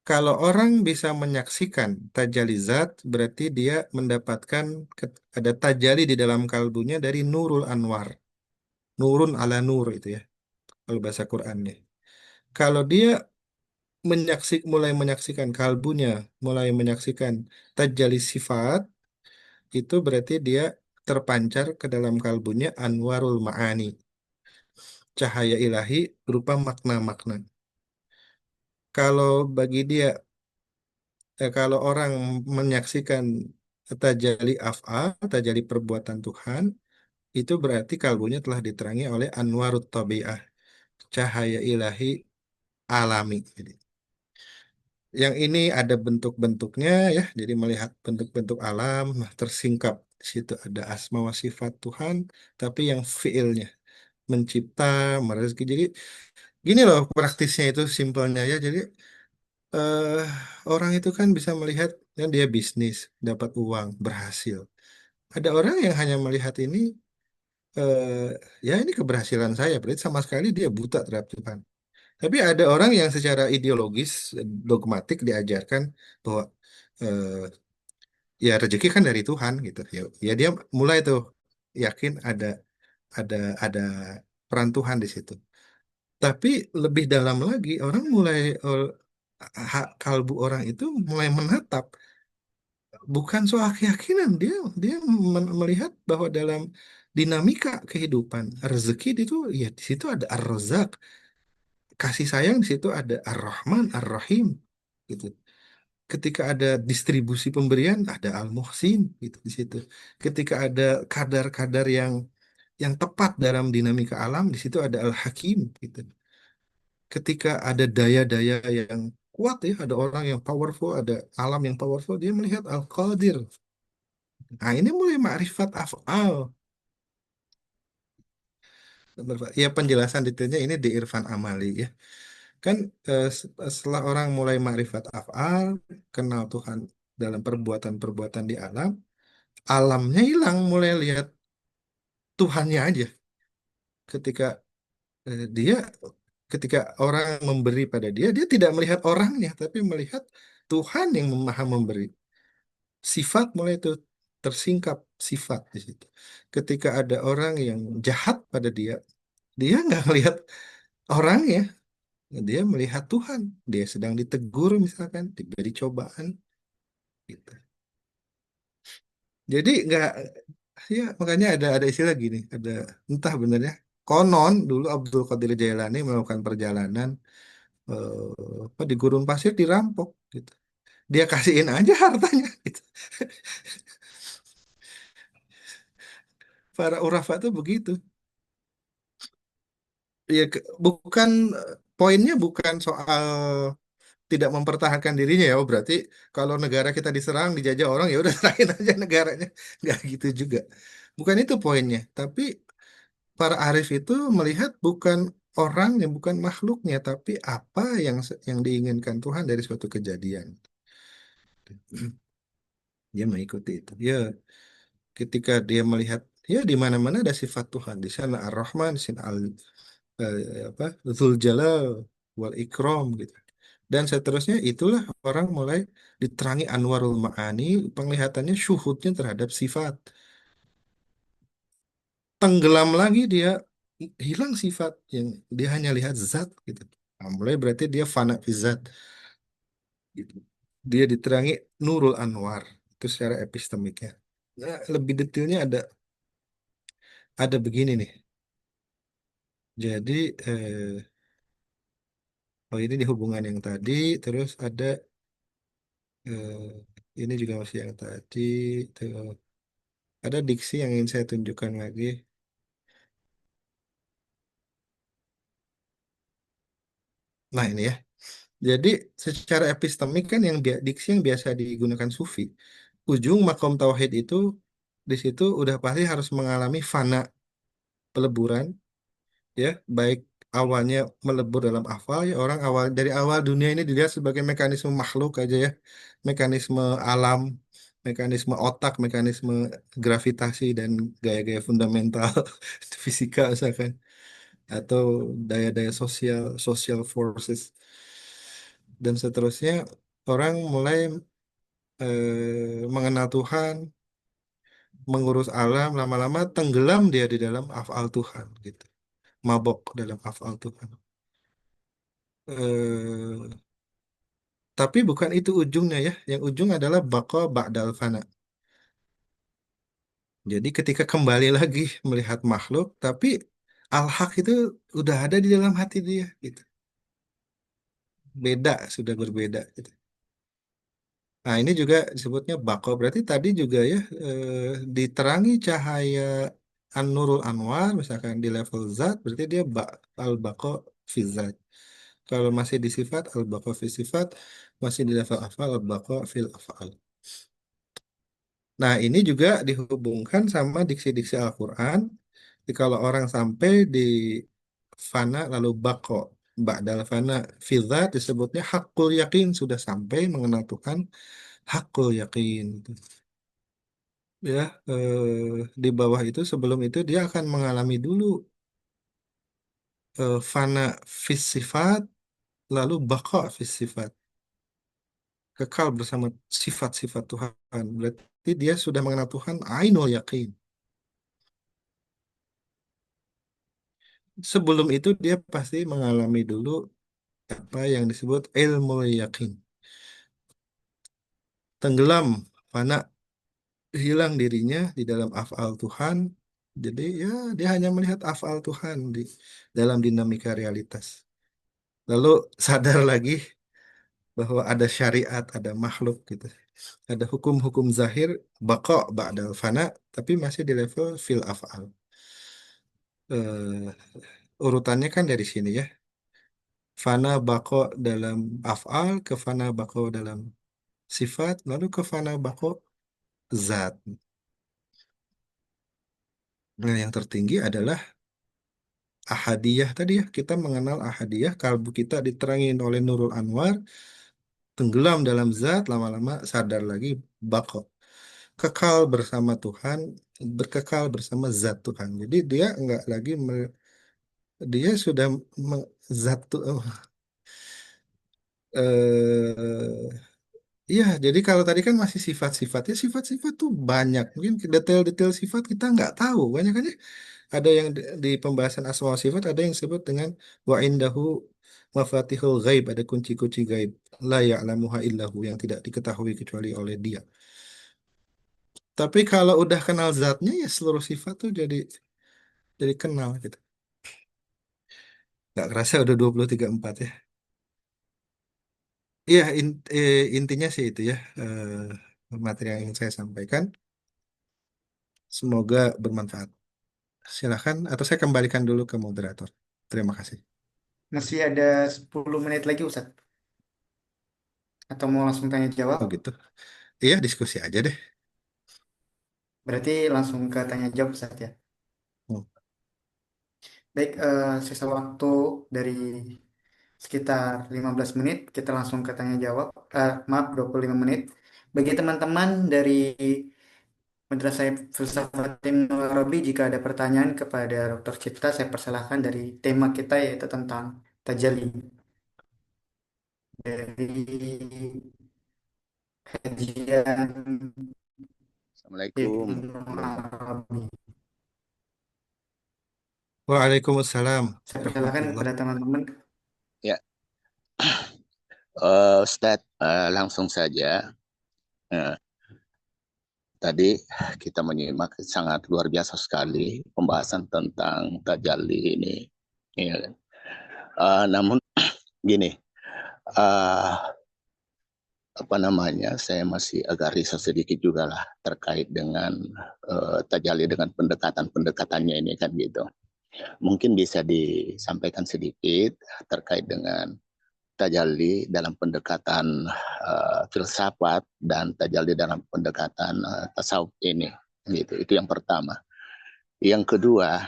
kalau orang bisa menyaksikan tajalli zat, berarti dia mendapatkan ada tajalli di dalam kalbunya dari Nurul Anwar. Nurun ala nur itu ya, kalau bahasa Qur'annya. Kalau dia mulai menyaksikan kalbunya, mulai menyaksikan tajalli sifat, itu berarti dia terpancar ke dalam kalbunya Anwarul Ma'ani, cahaya ilahi berupa makna-makna. Kalau bagi dia kalau orang menyaksikan tajali af'al, tajali perbuatan Tuhan, itu berarti kalbunya telah diterangi oleh anwarut tabi'ah, cahaya ilahi alami. Jadi, yang ini ada bentuk-bentuknya ya, jadi melihat bentuk-bentuk alam, nah, tersingkap di situ ada asma wa sifat Tuhan, tapi yang fiilnya mencipta, merezeki. Jadi gini loh praktisnya itu simpelnya ya. Jadi eh, orang itu kan bisa melihat yang dia bisnis, dapat uang, berhasil. Ada orang yang hanya melihat ini, eh, ya ini keberhasilan saya, berarti sama sekali dia buta terhadap Tuhan. Tapi ada orang yang secara ideologis, dogmatik diajarkan bahwa eh, ya rezeki kan dari Tuhan gitu. Ya, ya dia mulai tuh yakin ada ada peran Tuhan di situ. Tapi lebih dalam lagi, orang mulai kalbu orang itu mulai menatap bukan soal keyakinan dia melihat bahwa dalam dinamika kehidupan rezeki itu ya di situ ada ar-Razzaq, kasih sayang di situ ada ar-Rahman ar-Rahim gitu. Ketika ada distribusi pemberian ada al-Muhsin gitu di situ. Ketika ada kadar-kadar yang tepat dalam dinamika alam di situ ada al-Hakim gitu. Ketika ada daya-daya yang kuat ya ada orang yang powerful ada alam yang powerful dia melihat al-Qadir. Nah, ini mulai makrifat af'al. Ya, penjelasan detailnya ini di Irfan Amali ya. Kan setelah orang mulai makrifat af'al, kenal Tuhan dalam perbuatan-perbuatan di alam, alamnya hilang, mulai lihat Tuhannya aja. Ketika dia, ketika orang memberi pada dia, dia tidak melihat orangnya, tapi melihat Tuhan yang maha memberi. Sifat mulai itu tersingkap sifat di situ. Ketika ada orang yang jahat pada dia, dia nggak melihat orangnya, dia melihat Tuhan. Dia sedang ditegur misalkan, diberi cobaan, gitu. Jadi nggak, ya makanya ada istilah gini, ada entah benernya. Konon dulu Abdul Qadir Jailani melakukan perjalanan apa, di gurun pasir dirampok, gitu. Dia kasihin aja hartanya, gitu. Para urafah itu begitu. Ya, bukan poinnya bukan soal tidak mempertahankan dirinya ya. Oh, berarti kalau negara kita diserang, dijajah orang ya udah serahin aja negaranya. Nggak gitu juga. Bukan itu poinnya. Tapi para arif itu melihat bukan orang yang bukan makhluknya, tapi apa yang diinginkan Tuhan dari suatu kejadian. Dia mengikuti itu. Ya, ketika dia melihat ya di mana-mana ada sifat Tuhan. Di sana Ar-Rahman, di sini apa Dzul Jalal wal Ikram gitu. Dan seterusnya itulah orang mulai diterangi Anwarul Ma'ani, penglihatannya syuhudnya terhadap sifat. Tenggelam lagi dia hilang sifat yang dia hanya lihat zat gitu. Nah, mulai berarti dia fana fi zat gitu. Dia diterangi Nurul Anwar itu secara epistemiknya. Nah, lebih detailnya ada begini nih. Jadi Oh, ini di hubungan yang tadi, terus ada eh, ini juga masih yang tadi. Tuh. Ada diksi yang ingin saya tunjukkan lagi. Nah, ini ya. Jadi secara epistemik kan yang diksi yang biasa digunakan sufi, ujung makom tauhid itu di situ udah pasti harus mengalami fana, peleburan, ya, baik awalnya melebur dalam afal, ya orang awal dari awal dunia ini dilihat sebagai mekanisme makhluk aja ya, mekanisme alam, mekanisme otak, mekanisme gravitasi dan gaya-gaya fundamental fisika misalkan, atau daya-daya sosial, social forces dan seterusnya. Orang mulai mengenal Tuhan, mengurus alam, lama-lama tenggelam dia di dalam afal Tuhan gitu, mabok dalam afal Tuhan. eh, tapi bukan itu ujungnya ya. Yang ujung adalah baqa ba'dal fana. Jadi ketika kembali lagi melihat makhluk, tapi al-haq itu udah ada di dalam hati dia gitu. Beda, sudah berbeda gitu. Nah, ini juga disebutnya baqa. Berarti tadi juga ya diterangi cahaya an-nurul anwar misalkan di level zat, berarti dia al-baqa fi zat. Kalau masih di sifat al-baqa fi sifat, masih di level afal al-baqa fil afal. Nah, ini juga dihubungkan sama diksi-diksi Al-Quran. Jadi kalau orang sampai di fana lalu bako, ba'dal fana fidzat disebutnya hakul yakin, sudah sampai mengenal Tuhan, hakul yakin. Ya, di bawah itu sebelum itu dia akan mengalami dulu fana fis sifat, lalu bako fis sifat, kekal bersama sifat-sifat Tuhan. Berarti dia sudah mengenal Tuhan, ainul yakin. Sebelum itu dia pasti mengalami dulu apa yang disebut ilmu yakin. Tenggelam, fana, hilang dirinya di dalam afal Tuhan. Jadi ya dia hanya melihat afal Tuhan di dalam dinamika realitas. Lalu sadar lagi bahwa ada syariat, ada makhluk gitu. Ada hukum-hukum zahir, baqa ba'dal fana, tapi masih di level fil afal. Urutannya kan dari sini ya. Fana bako dalam af'al, ke fana bako dalam sifat, lalu ke fana bako zat. Nah, yang tertinggi adalah ahadiyah tadi ya. Kita mengenal ahadiyah, kalbu kita diterangin oleh Nurul Anwar, tenggelam dalam zat, lama-lama sadar lagi bako. Kekal bersama Tuhan, berkekal bersama zat Tuhan. Jadi dia enggak lagi, dia sudah zat iya, jadi kalau tadi kan masih sifat-sifatnya, sifat-sifat tuh banyak. Mungkin detail-detail sifat kita nggak tahu. Banyak kan ya. Ada yang di pembahasan asma wa sifat, ada yang disebut dengan wa indahu mafatihul ghaib, ada kunci-kunci gaib. La ya'lamuha illahu, yang tidak diketahui kecuali oleh dia. Tapi kalau udah kenal zatnya, ya seluruh sifat tuh jadi kenal gitu. Nggak kerasa udah 23:4 ya. Iya, intinya sih itu ya. Materi yang ingin saya sampaikan. Semoga bermanfaat. Silahkan, atau saya kembalikan dulu ke moderator. Terima kasih. Masih ada 10 menit lagi Ustaz. Atau mau langsung tanya jawab? Oh gitu. Iya, diskusi aja deh. Berarti langsung ke tanya jawab Ustaz ya. Hmm. Baik, sisa waktu dari sekitar 15 menit, kita langsung ke tanya jawab. Maaf, 25 menit. Bagi teman-teman dari Madrasah Filsafat Ibnu Arabi, jika ada pertanyaan kepada Dr. Cipta, saya persilahkan dari tema kita yaitu tentang tajalli dari kajian Assalamualaikum Ibnu warahmatullahi wabarakatuh. Arabi. Waalaikumsalam Saya persilahkan warahmatullah. kepada teman-teman. Ya, Ustadz, langsung saja. Eh, Tadi kita menyimak sangat luar biasa sekali pembahasan tentang tajalli ini. Ya kan? Namun gini, uh, apa namanya, saya masih agak risau sedikit juga lah terkait dengan tajalli dengan pendekatan-pendekatannya ini kan gitu. Mungkin bisa disampaikan sedikit terkait dengan tajalli dalam pendekatan filsafat dan tajalli dalam pendekatan tasawuf ini gitu. Itu yang pertama. Yang kedua,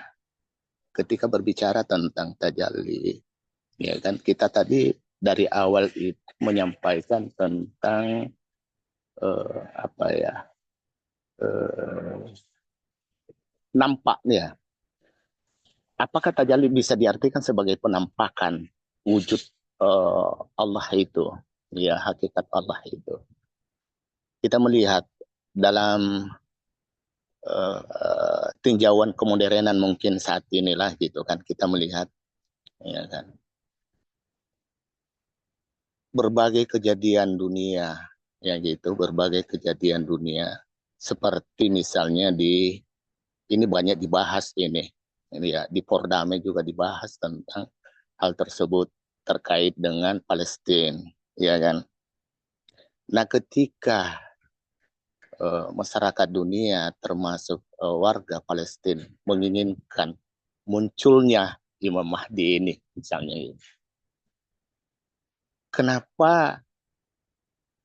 ketika berbicara tentang tajalli, ya kan kita tadi dari awal itu menyampaikan tentang apa ya, nampaknya. Apakah tajalli bisa diartikan sebagai penampakan wujud Allah itu, ya hakikat Allah itu. Kita melihat dalam tinjauan kemodernan mungkin saat inilah gitu kan, kita melihat ya kan berbagai kejadian dunia, ya gitu, berbagai kejadian dunia seperti misalnya ini banyak dibahas ini ya di Pordame juga dibahas tentang hal tersebut terkait dengan Palestina, ya kan. Nah, ketika masyarakat dunia termasuk warga Palestina menginginkan munculnya Imam Mahdi ini misalnya, kenapa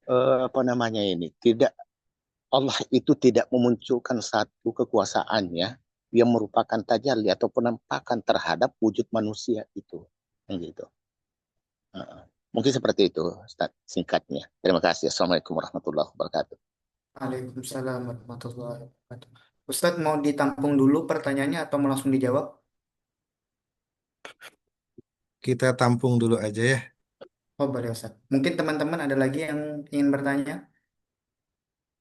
apa namanya ini tidak, Allah itu tidak memunculkan satu kekuasaannya yang merupakan tajalli atau penampakan terhadap wujud manusia itu, gitu. Mungkin seperti itu, Ustaz, singkatnya. Terima kasih. Assalamualaikum warahmatullahi wabarakatuh. Waalaikumsalam warahmatullahi wabarakatuh. Ustadz mau ditampung dulu pertanyaannya atau mau langsung dijawab? Kita tampung dulu aja ya. Oh boleh Ustadz. Mungkin teman-teman ada lagi yang ingin bertanya.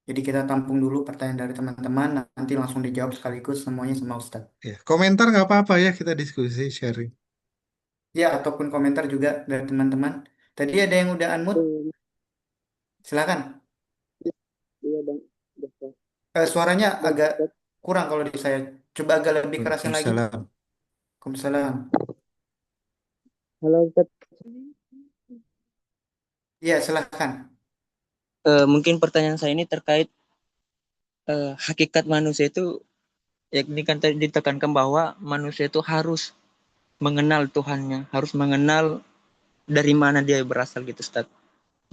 Jadi kita tampung dulu pertanyaan dari teman-teman, nanti langsung dijawab sekaligus semuanya sama Ustadz. Ya, komentar nggak apa-apa ya, kita diskusi, sharing. Ya, ataupun komentar juga dari teman-teman. Tadi ada yang udah unmute, silakan. Iya bang, Dokter. Suaranya Bang agak Ustadz. kurang kalau di saya. Coba agak lebih kerasin lagi. Waalaikumsalam. Waalaikumsalam. Halo Ustadz. Iya, silakan. Mungkin pertanyaan saya ini terkait hakikat manusia itu, ya ini kan tadi ditekankan bahwa manusia itu harus mengenal Tuhannya, harus mengenal dari mana dia berasal gitu Ustaz.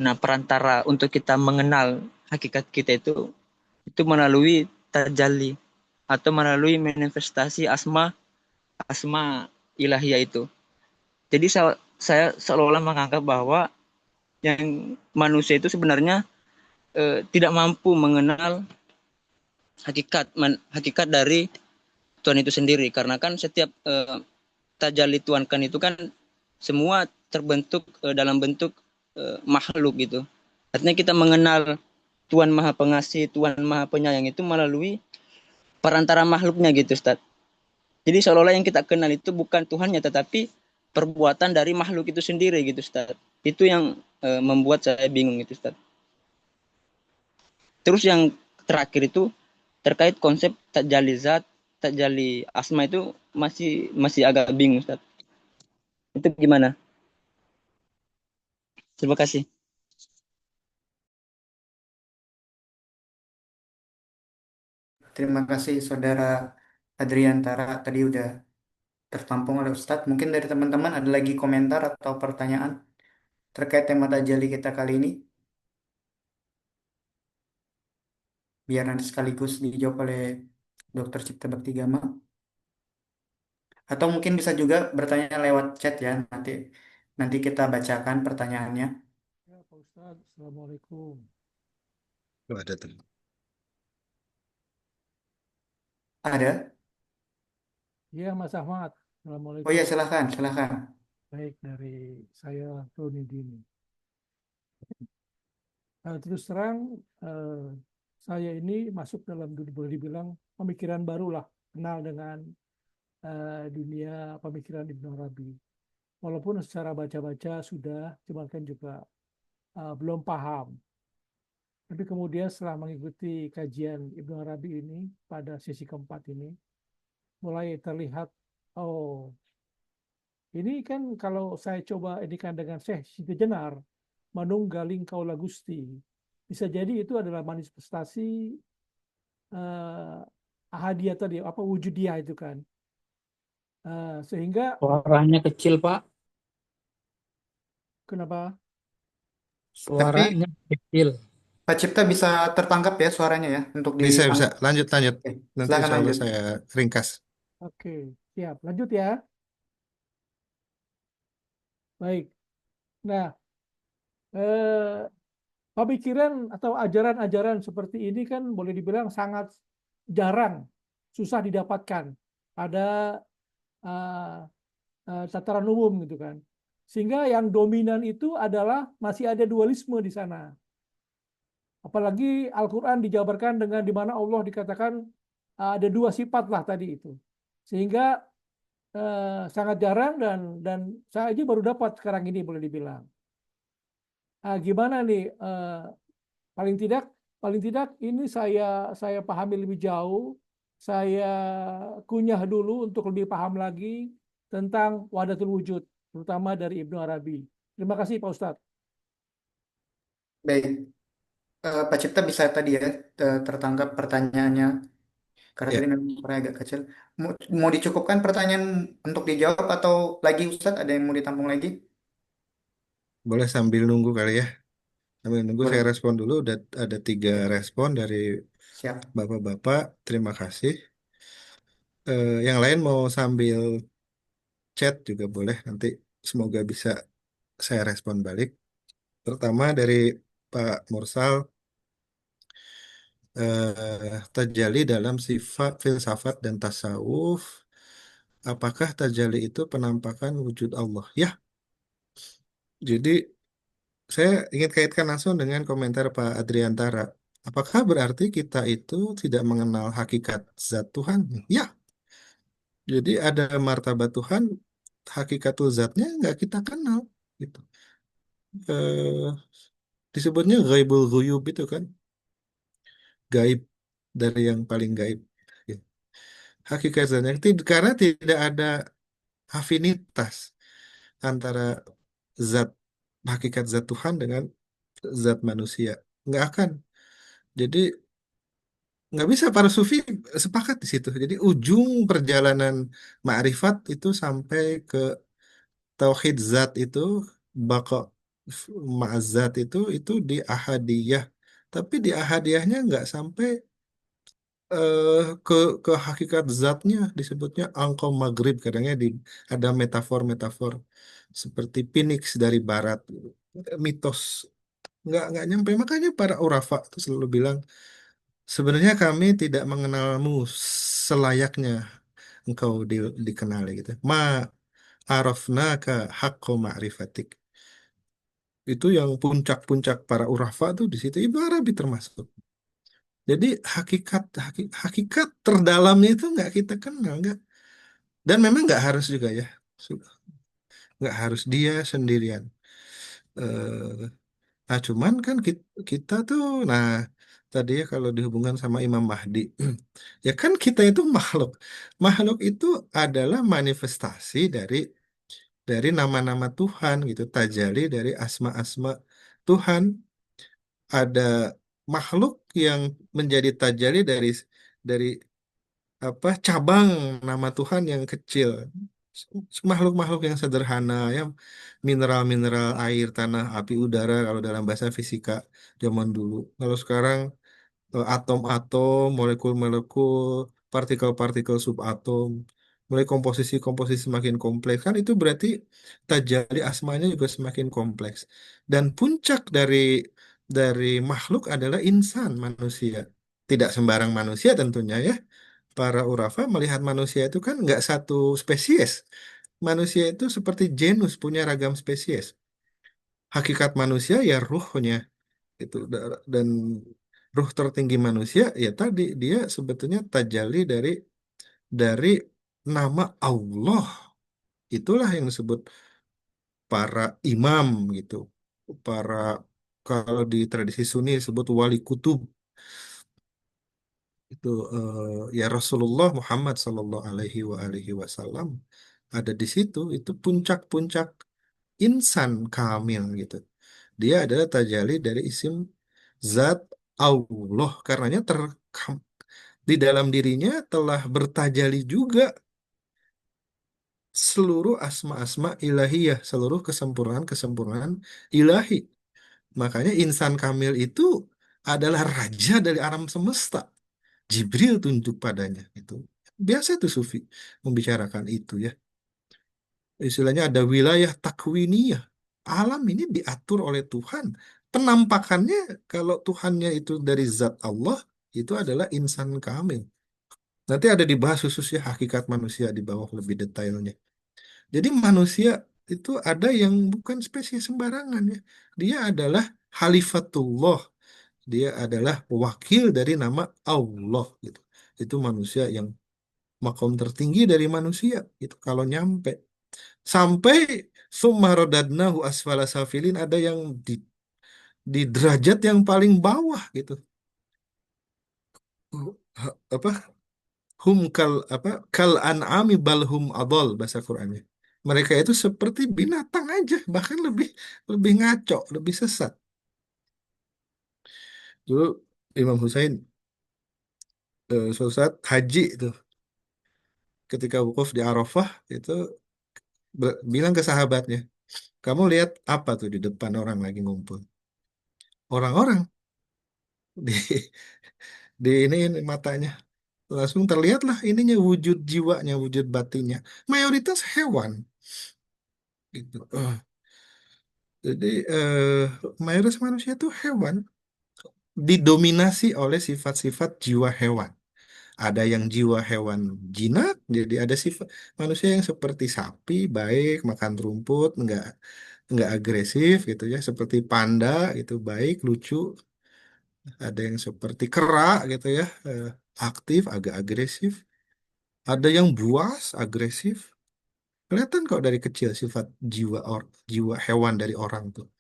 Nah, perantara untuk kita mengenal hakikat kita itu melalui tajalli atau melalui manifestasi asma ilahiyah itu. Jadi saya seolah-olah menganggap bahwa yang manusia itu sebenarnya tidak mampu mengenal hakikat dari Tuhan itu sendiri, karena kan setiap tajalli Tuhan kan itu kan semua terbentuk dalam bentuk makhluk gitu. Artinya kita mengenal Tuhan Maha Pengasih, Tuhan Maha Penyayang itu melalui perantara makhluknya gitu Ustaz. Jadi seolah-olah yang kita kenal itu bukan Tuhannya tetapi perbuatan dari makhluk itu sendiri gitu Ustaz. Itu yang membuat saya bingung gitu Ustaz. Terus yang terakhir itu terkait konsep tajalli zat, tajalli asma itu masih agak bingung Ustaz. Itu gimana? Terima kasih. Terima kasih Saudara Adriantara. Tadi udah tertampung oleh Ustadz. Mungkin dari teman-teman ada lagi komentar atau pertanyaan terkait tema tajali kita kali ini. Biar nanti sekaligus dijawab oleh Dr. Cipta Bakti Gama. Atau mungkin bisa juga bertanya lewat chat ya. Nanti kita bacakan pertanyaannya. Ya, Pak Ustadz, Assalamualaikum. Tuh, ada tuh. Ada? Iya, Mas Ahmad. Oh ya, Assalamualaikum. silahkan, silahkan. Baik, dari saya Roni Dini. Terus terang, saya ini masuk dalam, boleh dibilang, pemikiran baru lah. Kenal dengan dunia pemikiran Ibnu Arabi. Walaupun secara baca-baca sudah, cuman kan juga belum paham. Tapi kemudian setelah mengikuti kajian Ibnu Arabi ini pada sesi keempat ini, mulai terlihat, oh ini kan kalau saya coba ini kan dengan Syekh Siti Jenar, manunggaling kaula Gusti. Bisa jadi itu adalah manifestasi ahadiyah tadi, apa wujudiyah itu kan. Sehingga Suaranya kecil, Pak. kenapa? Tapi Suaranya kecil. Pak Cipta bisa tertangkap ya suaranya ya untuk Bisa. ditangkap. Lanjut, lanjut. Oke, Nanti silakan insya Allah lanjut. saya ringkas. Oke, siap. Lanjut ya. Baik. Nah, eh, pemikiran atau ajaran-ajaran seperti ini kan boleh dibilang sangat jarang, susah didapatkan pada eh, tataran umum gitu kan. Sehingga yang dominan itu adalah masih ada dualisme di sana. Apalagi Al-Quran dijabarkan dengan di mana Allah dikatakan ada dua sifat lah tadi itu. Sehingga sangat jarang dan saya aja baru dapat sekarang ini boleh dibilang. Gimana nih? Paling tidak ini saya pahami lebih jauh, saya kunyah dulu untuk lebih paham lagi tentang wahdatul wujud, terutama dari Ibnu Arabi. Terima kasih Pak Ustadz. Baik, Pak Cipta bisa tadi ya tertangkap pertanyaannya karena Ya, tadi memang suaranya agak kecil. Mau dicukupkan pertanyaan untuk dijawab atau lagi Ustadz ada yang mau ditampung lagi? boleh sambil nunggu kali ya. Sambil nunggu saya Boleh, respon dulu. Udah ada 3 respon dari siap. bapak-bapak. Terima kasih. Yang lain mau sambil chat juga boleh. Nanti semoga bisa saya respon balik. Pertama dari Pak Mursal, tajalli dalam sifat filsafat dan tasawuf. Apakah tajalli itu penampakan wujud Allah? Ya, jadi saya ingin kaitkan langsung dengan komentar Pak Adriantara. Apakah berarti kita itu tidak mengenal hakikat zat Tuhan? Ya, jadi ada martabat Tuhan, hakikatul zatnya nggak kita kenal. Gitu. Eh, Disebutnya ghaibul ghuyub itu kan, gaib dari yang paling gaib. Gitu. Hakikat zatnya, karena tidak ada afinitas antara zat hakikat zat Tuhan dengan zat manusia. Nggak akan. Jadi nggak bisa para sufi sepakat di situ. Jadi ujung perjalanan ma'rifat itu sampai ke tauhid zat itu, baka ma'azat itu di ahadiyah. Tapi di ahadiyahnya nggak sampai eh, ke ke hakikat zatnya, disebutnya angkau maghrib, kadangnya ada metafor-metafor seperti Phoenix dari barat, mitos nggak nyampe. Makanya para urafa itu selalu bilang sebenarnya kami tidak mengenalmu selayaknya engkau dikenali gitu. Ma arafnaka haqqo ma'rifatik. Itu yang puncak-puncak para urafa tuh di situ. Ibnu Arabi termasuk. Jadi hakikat terdalamnya itu nggak kita kenal, nggak. Dan memang nggak harus juga ya. Nggak harus dia sendirian. Eh, Nah, cuman kan kita tuh, nah tadi ya kalau dihubungkan sama Imam Mahdi, ya kan kita itu makhluk. Makhluk itu adalah manifestasi dari nama-nama Tuhan gitu, tajalli dari asma-asma Tuhan. Ada makhluk yang menjadi tajalli dari apa cabang nama Tuhan yang kecil. Makhluk-makhluk yang sederhana ya, mineral-mineral air, tanah, api, udara kalau dalam bahasa fisika zaman dulu. Kalau sekarang atom-atom, molekul-molekul, partikel-partikel subatom, mulai komposisi-komposisi semakin kompleks kan itu berarti tajalli asmanya juga semakin kompleks. Dan puncak dari makhluk adalah insan manusia. Tidak sembarang manusia tentunya ya. Para urafa melihat manusia itu kan nggak satu spesies. Manusia itu seperti genus punya ragam spesies. Hakikat manusia ya ruhnya itu dan ruh tertinggi manusia ya tadi dia sebetulnya tajalli dari nama Allah. Itulah yang disebut para imam gitu. Para kalau di tradisi Sunni disebut wali kutub itu ya Rasulullah Muhammad Sallallahu Alaihi Wasallam ada di situ. Itu puncak-puncak insan kamil gitu. Dia adalah tajalli dari isim zat Allah. Karenanya di dalam dirinya telah bertajali juga seluruh asma-asma ilahiyah, seluruh kesempurnaan-kesempurnaan ilahi. Makanya insan kamil itu adalah raja dari alam semesta. Jibril tunjuk padanya itu. Biasa tuh Sufi membicarakan itu ya. Istilahnya ada wilayah takwiniyah. Alam ini diatur oleh Tuhan. Penampakannya kalau Tuhannya itu dari zat Allah, itu adalah insan kamil. Nanti ada dibahas khususnya hakikat manusia di bawah lebih detailnya. Jadi manusia itu ada yang bukan spesies sembarangan ya. Dia adalah Khalifatullah. Dia adalah wakil dari nama Allah gitu. Itu manusia yang makom tertinggi dari manusia itu kalau nyampe sampai summa radadnahu asfala safilin, ada yang di derajat yang paling bawah gitu. Apa kal an'ami balhum adol bahasa Qur'annya. Mereka itu seperti binatang aja, bahkan lebih lebih ngaco, lebih sesat. Dulu Imam Husain suatu saat haji itu ketika wukuf di Arafah itu bilang ke sahabatnya, kamu lihat apa tuh di depan orang lagi ngumpul? Orang-orang di ini matanya langsung terlihatlah ininya wujud jiwanya, wujud batinnya. Mayoritas hewan gitu. Jadi mayoritas manusia itu hewan didominasi oleh sifat-sifat jiwa hewan. Ada yang jiwa hewan jinak, jadi ada sifat manusia yang seperti sapi, baik, makan rumput, nggak agresif gitu ya, seperti panda gitu, baik, lucu. Ada yang seperti kera gitu ya, aktif, agak agresif. Ada yang buas, agresif. Kelihatan kok dari kecil sifat jiwa hewan dari orang tuh.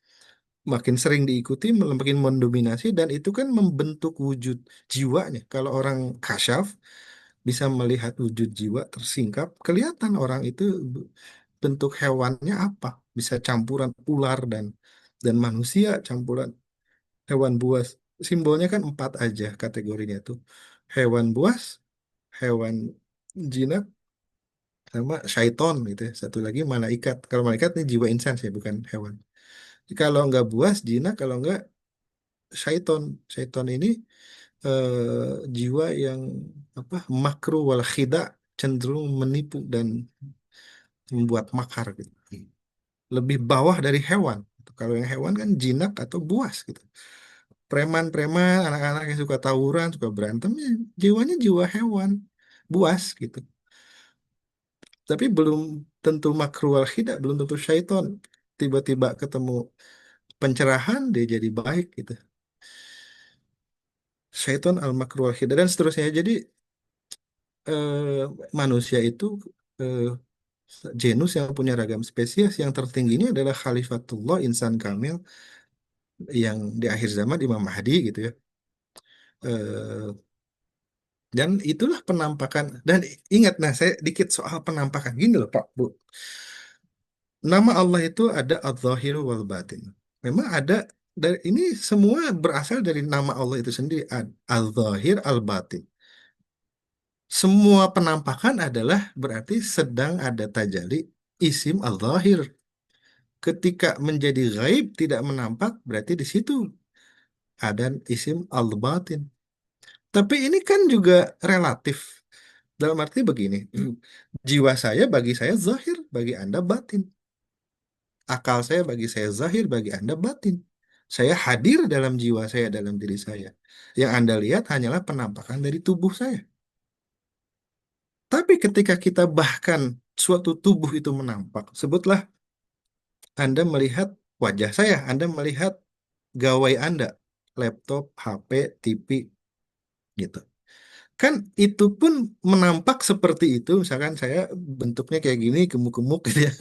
Makin sering diikuti, makin mendominasi dan itu kan membentuk wujud jiwanya. Kalau orang kasyaf bisa melihat wujud jiwa tersingkap, kelihatan orang itu bentuk hewannya apa. Bisa campuran ular dan manusia, campuran hewan buas. Simbolnya kan 4 aja kategorinya tuh. Hewan buas, hewan jinak, sama syaiton gitu ya. Satu lagi malaikat. Kalau malaikat ini jiwa insan sih, bukan hewan. Kalau nggak buas, jinak. Kalau nggak syaiton. Syaiton ini jiwa yang apa makru wal khida, cenderung menipu dan membuat makar gitu. Lebih bawah dari hewan. Kalau yang hewan kan jinak atau buas gitu. Preman-preman, anak-anak yang suka tawuran, suka berantem, ya, jiwanya jiwa hewan, buas gitu. Tapi belum tentu makru wal khida, belum tentu syaiton. Tiba-tiba ketemu pencerahan, dia jadi baik gitu. Syaiton al makru wal khida dan seterusnya. Jadi manusia itu eh, genus yang punya ragam spesies. Yang tertinggi ini adalah Khalifatullah, insan kamil yang di akhir zaman Imam Mahdi gitu ya. Eh, dan itulah penampakan. Dan ingat, nah saya dikit soal penampakan. Gini loh Pak, Bu. Nama Allah itu ada Al-Zahir wal Batin. Memang ada, dari ini semua berasal dari nama Allah itu sendiri. Al-Zahir al-Batin. Semua penampakan adalah berarti sedang ada tajalli isim al-zahir. Ketika menjadi gaib tidak menampak berarti di situ ada isim al-batin. Tapi ini kan juga relatif. Dalam arti begini, jiwa saya bagi saya zahir, bagi Anda batin. Akal saya bagi saya zahir, bagi Anda batin. Saya hadir dalam jiwa saya, dalam diri saya. Yang Anda lihat hanyalah penampakan dari tubuh saya. Tapi ketika kita bahkan suatu tubuh itu menampak, sebutlah Anda melihat wajah saya, Anda melihat gawai Anda, laptop, HP, TV, gitu. Kan itu pun menampak seperti itu, misalkan saya bentuknya kayak gini, gemuk-gemuk gitu ya,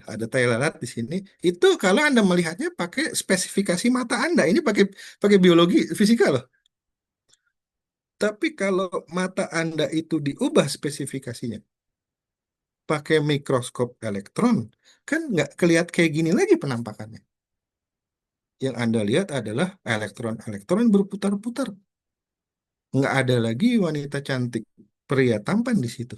ada tai lalat di sini. Itu kalau Anda melihatnya pakai spesifikasi mata Anda, ini pakai pakai biologi, fisika loh. Tapi kalau mata Anda itu diubah spesifikasinya, pakai mikroskop elektron, kan nggak kelihatan kayak gini lagi penampakannya. Yang Anda lihat adalah elektron-elektron berputar-putar. Nggak ada lagi wanita cantik, pria tampan di situ.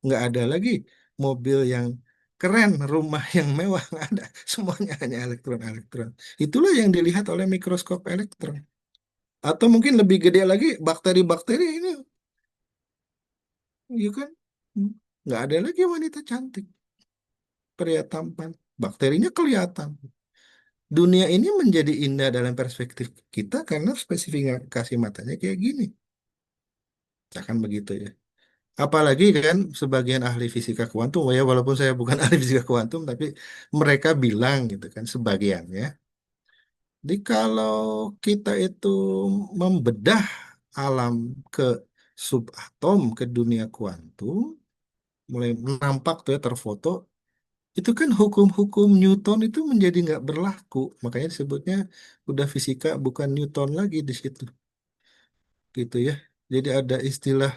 Nggak ada lagi mobil yang keren, rumah yang mewah, nggak ada. Semuanya hanya elektron-elektron. Itulah yang dilihat oleh mikroskop elektron. Atau mungkin lebih gede lagi, bakteri-bakteri ini, ya kan? Nggak ada lagi wanita cantik, pria tampan. Bakterinya kelihatan. Dunia ini menjadi indah dalam perspektif kita karena spesifikasi matanya kayak gini. Akan begitu ya. Apalagi kan sebagian ahli fisika kuantum, ya walaupun saya bukan ahli fisika kuantum, tapi mereka bilang gitu kan sebagiannya. Jadi kalau kita itu membedah alam ke subatom, ke dunia kuantum, mulai nampak tuh ya terfoto, itu kan hukum-hukum Newton itu menjadi nggak berlaku. Makanya disebutnya udah fisika bukan Newton lagi di situ, gitu ya. Jadi ada istilah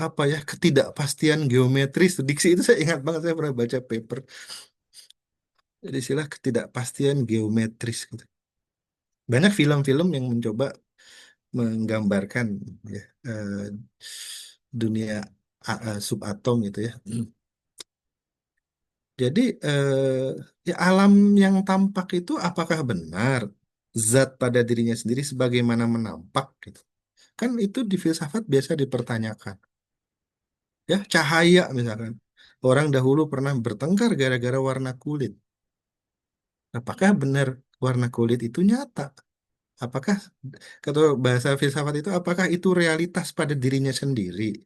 apa ya, ketidakpastian geometris. Diksi itu saya ingat banget, saya pernah baca paper. Jadi istilah ketidakpastian geometris gitu. Banyak film-film yang mencoba menggambarkan ya, dunia subatom gitu ya. Jadi ya alam yang tampak itu apakah benar zat pada dirinya sendiri sebagaimana menampak gitu. Kan itu di filsafat biasa dipertanyakan. Ya, cahaya misalkan. Orang dahulu pernah bertengkar gara-gara warna kulit. Apakah benar warna kulit itu nyata? Apakah, kata bahasa filsafat itu, apakah itu realitas pada dirinya sendiri?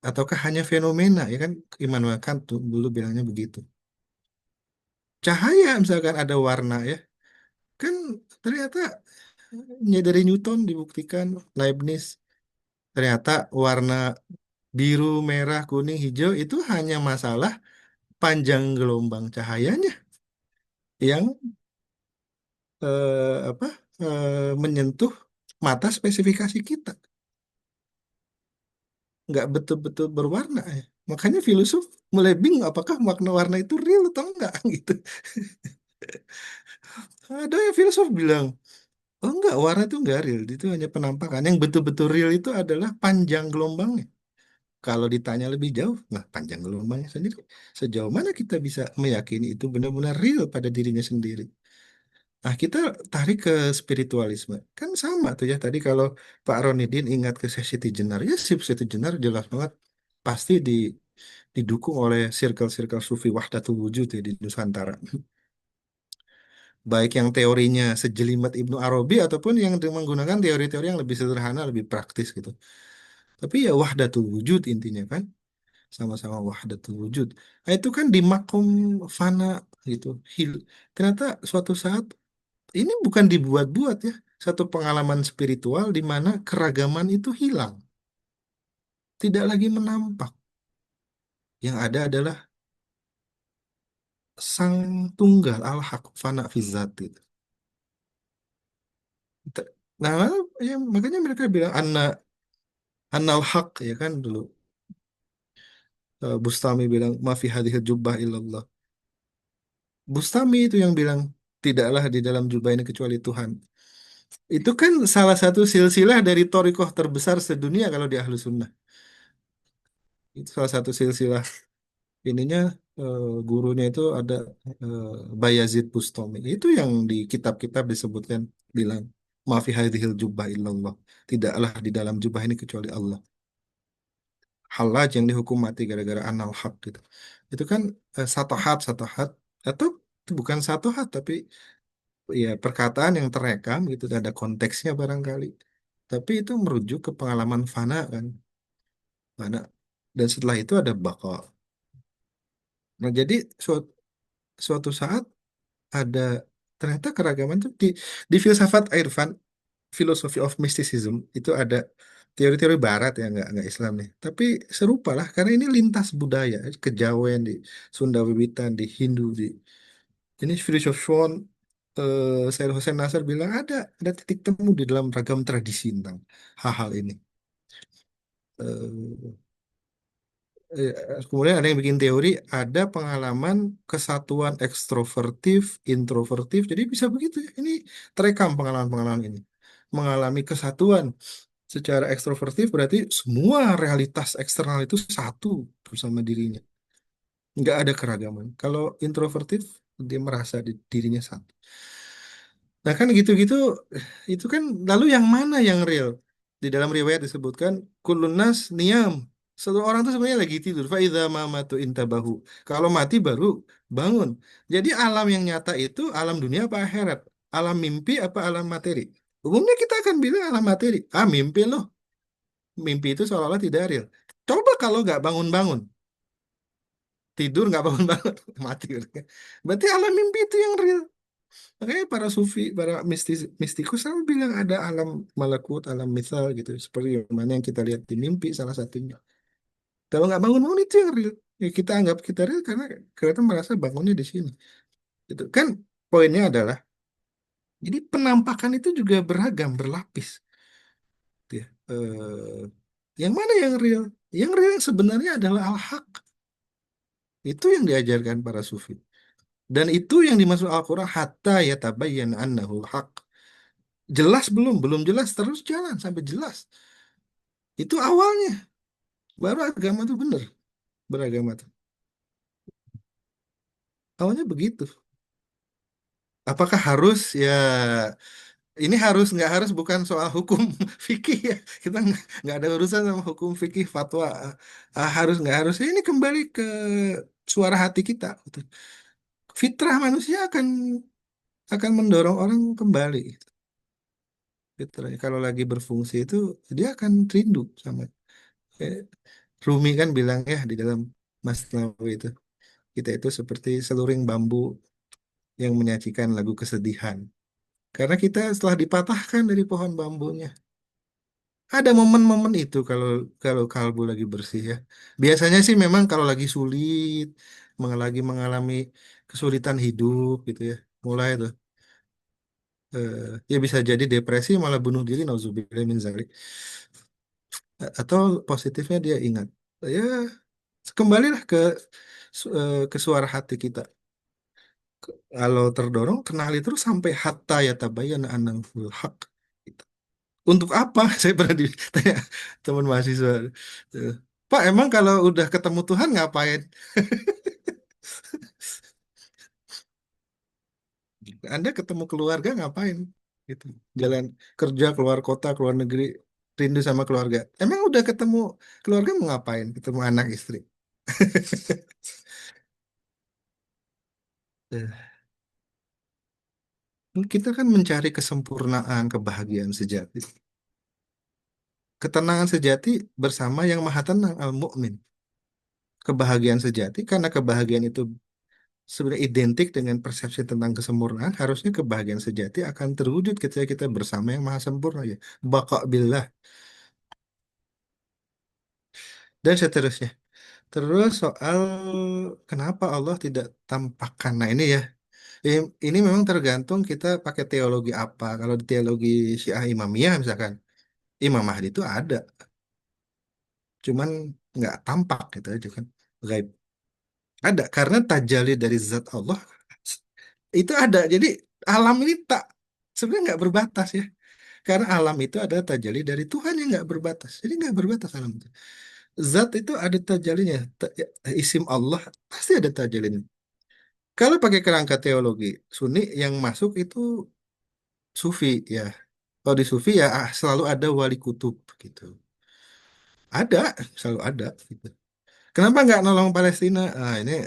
Ataukah hanya fenomena? Ya kan, Immanuel Kant dulu bilangnya begitu. Cahaya misalkan ada warna ya. Kan ternyata dari Newton dibuktikan, Leibniz. Ternyata warna biru, merah, kuning, hijau itu hanya masalah panjang gelombang cahayanya yang apa menyentuh mata spesifikasi kita, nggak betul-betul berwarna ya. Makanya filsuf mulai bingung apakah makna warna itu real atau enggak gitu. Ada yang filsuf bilang, oh enggak, warna itu enggak real, itu hanya penampakan. Yang betul-betul real itu adalah panjang gelombangnya. Kalau ditanya lebih jauh, nah panjang gelombangnya sendiri, sejauh mana kita bisa meyakini itu benar-benar real pada dirinya sendiri. Nah, kita tarik ke spiritualisme. Kan sama tuh ya. Tadi kalau Pak Ronidin ingat ke Siti Jenar, ya Siti Jenar jelas banget. Pasti didukung oleh circle-circle sufi Wahdatul Wujud ya di Nusantara. Baik yang teorinya sejelimet Ibnu Arabi ataupun yang menggunakan teori-teori yang lebih sederhana, lebih praktis gitu. Tapi ya Wahdatul Wujud intinya kan. Sama-sama Wahdatul Wujud. Nah, itu kan di makom fana gitu. Ternyata suatu saat ini bukan dibuat-buat ya. Satu pengalaman spiritual di mana keragaman itu hilang. Tidak lagi menampak. Yang ada adalah sang tunggal al-haq fana fi zati. Nah, ya, makanya mereka bilang anal haq ya kan dulu. Bustami bilang ma fi hadhil jubbah illallah. Bustami itu yang bilang tidaklah di dalam jubah ini kecuali Tuhan. Itu kan salah satu silsilah dari thariqah terbesar sedunia kalau di Ahlus Sunnah. Itu salah satu silsilah ininya gurunya itu ada eh, Bayazid Bustami. Itu yang di kitab-kitab disebutkan bilang mafi hadhil jubah illallah. Tidaklah di dalam jubah ini kecuali Allah. Halaj yang dihukum mati gara-gara anal haq gitu. Itu kan satu hat atau itu bukan satu hat tapi ya perkataan yang terekam gitu ada konteksnya barangkali. Tapi itu merujuk ke pengalaman fana kan. Fana. Dan setelah itu ada baka. Nah, jadi suatu saat ada ternyata keragaman tuh di filsafat Irfan, philosophy of mysticism itu ada teori-teori Barat ya nggak Islam nih, tapi serupa lah karena ini lintas budaya kejawen di Sunda Wiwitan di Hindu di ini filosof Schwann Said Hussein Nasr bilang ada titik temu di dalam ragam tradisi tentang hal-hal ini. Eh, Kemudian ada yang bikin teori, ada pengalaman kesatuan ekstrovertif, introvertif. Jadi bisa begitu ya. Ini terekam pengalaman-pengalaman ini. Mengalami kesatuan secara ekstrovertif berarti semua realitas eksternal itu satu bersama dirinya. Nggak ada keragaman. Kalau introvertif, dia merasa dirinya satu. Nah kan gitu-gitu, itu kan lalu yang mana yang real? Di dalam riwayat disebutkan, kulun nas niyam. Seluruh orang itu sebenarnya lagi tidur. Fa'idha ma matu intabahu. Kalau mati baru bangun. Jadi alam yang nyata itu alam dunia apa akhirat? Alam mimpi apa alam materi? Umumnya kita akan bilang alam materi. Ah mimpi loh. Mimpi itu seolah-olah tidak real. Coba kalau nggak bangun-bangun. Tidur nggak bangun-bangun. Mati. Berarti alam mimpi itu yang real. Makanya para sufi, para mistikus selalu bilang ada alam malakut, alam misal gitu. Seperti yang mana yang kita lihat di mimpi salah satunya. Kalau nggak bangun-bangun itu yang real. Ya, kita anggap kita real karena kita merasa bangunnya di sini. Gitu. Kan poinnya adalah, jadi penampakan itu juga beragam, berlapis. Gitu ya. Yang mana yang real? Yang real sebenarnya adalah al-haq. Itu yang diajarkan para sufi. Dan itu yang dimaksud Al-Quran, hatta yatabayyan annahu haq. Jelas belum? Belum jelas. Terus jalan sampai jelas. Itu awalnya. Baru agama itu benar. Beragama itu. Awalnya begitu. Apakah harus ya ini harus nggak harus bukan soal hukum fikih ya. Kita nggak ada urusan sama hukum fikih fatwa. Harus nggak harus ini kembali ke suara hati kita. Gitu. Fitrah manusia akan mendorong orang kembali. Fitrahnya kalau lagi berfungsi itu dia akan rindu sama. eh, Rumi kan bilang ya di dalam Masnawi itu. Kita itu seperti seluring bambu yang menyajikan lagu kesedihan. Karena kita setelah dipatahkan dari pohon bambunya. Ada momen-momen itu kalau kalau kalbu lagi bersih ya. Biasanya sih memang kalau lagi sulit, lagi mengalami kesulitan hidup gitu ya. Mulai tuh ya bisa jadi depresi malah bunuh diri nauzubillah min zalik. Atau positifnya dia ingat. Ya kembalilah ke suara hati kita. Kalau terdorong kenali terus sampai hatta ya tabayyana annahul haq. Gitu. Untuk apa? Saya pernah ditanya teman mahasiswa. eh, Pak, emang kalau udah ketemu Tuhan ngapain? Anda ketemu keluarga ngapain? Gitu. Jalan kerja keluar kota, keluar negeri, rindu sama keluarga. Emang udah ketemu keluarga mau ngapain? Ketemu anak istri. Eh, Kita kan mencari kesempurnaan, kebahagiaan sejati. Ketenangan sejati bersama yang maha tenang, al-mu'min. Kebahagiaan sejati, karena kebahagiaan itu sebenarnya identik dengan persepsi tentang kesempurnaan, harusnya kebahagiaan sejati akan terwujud ketika kita bersama yang maha sempurna ya. Baqa billah dan seterusnya. Terus soal kenapa Allah tidak tampakkan. Nah ini ya, ini memang tergantung kita pakai teologi apa. Kalau di teologi Syiah Imamiyah misalkan, Imam Mahdi itu ada, cuman nggak tampak gitu aja kan. Gaib. Ada, karena tajalli dari zat Allah itu ada. Jadi alam ini tak sebenarnya nggak berbatas ya. Karena alam itu ada tajalli dari Tuhan yang nggak berbatas. Jadi nggak berbatas alam itu. Zat itu ada tajallinya. Ya, isim Allah pasti ada tajallinya. Kalau pakai kerangka teologi Sunni yang masuk itu Sufi ya. Kalau di Sufi ya selalu ada wali kutub gitu. Ada, selalu ada gitu. Kenapa nggak nolong Palestina? Ini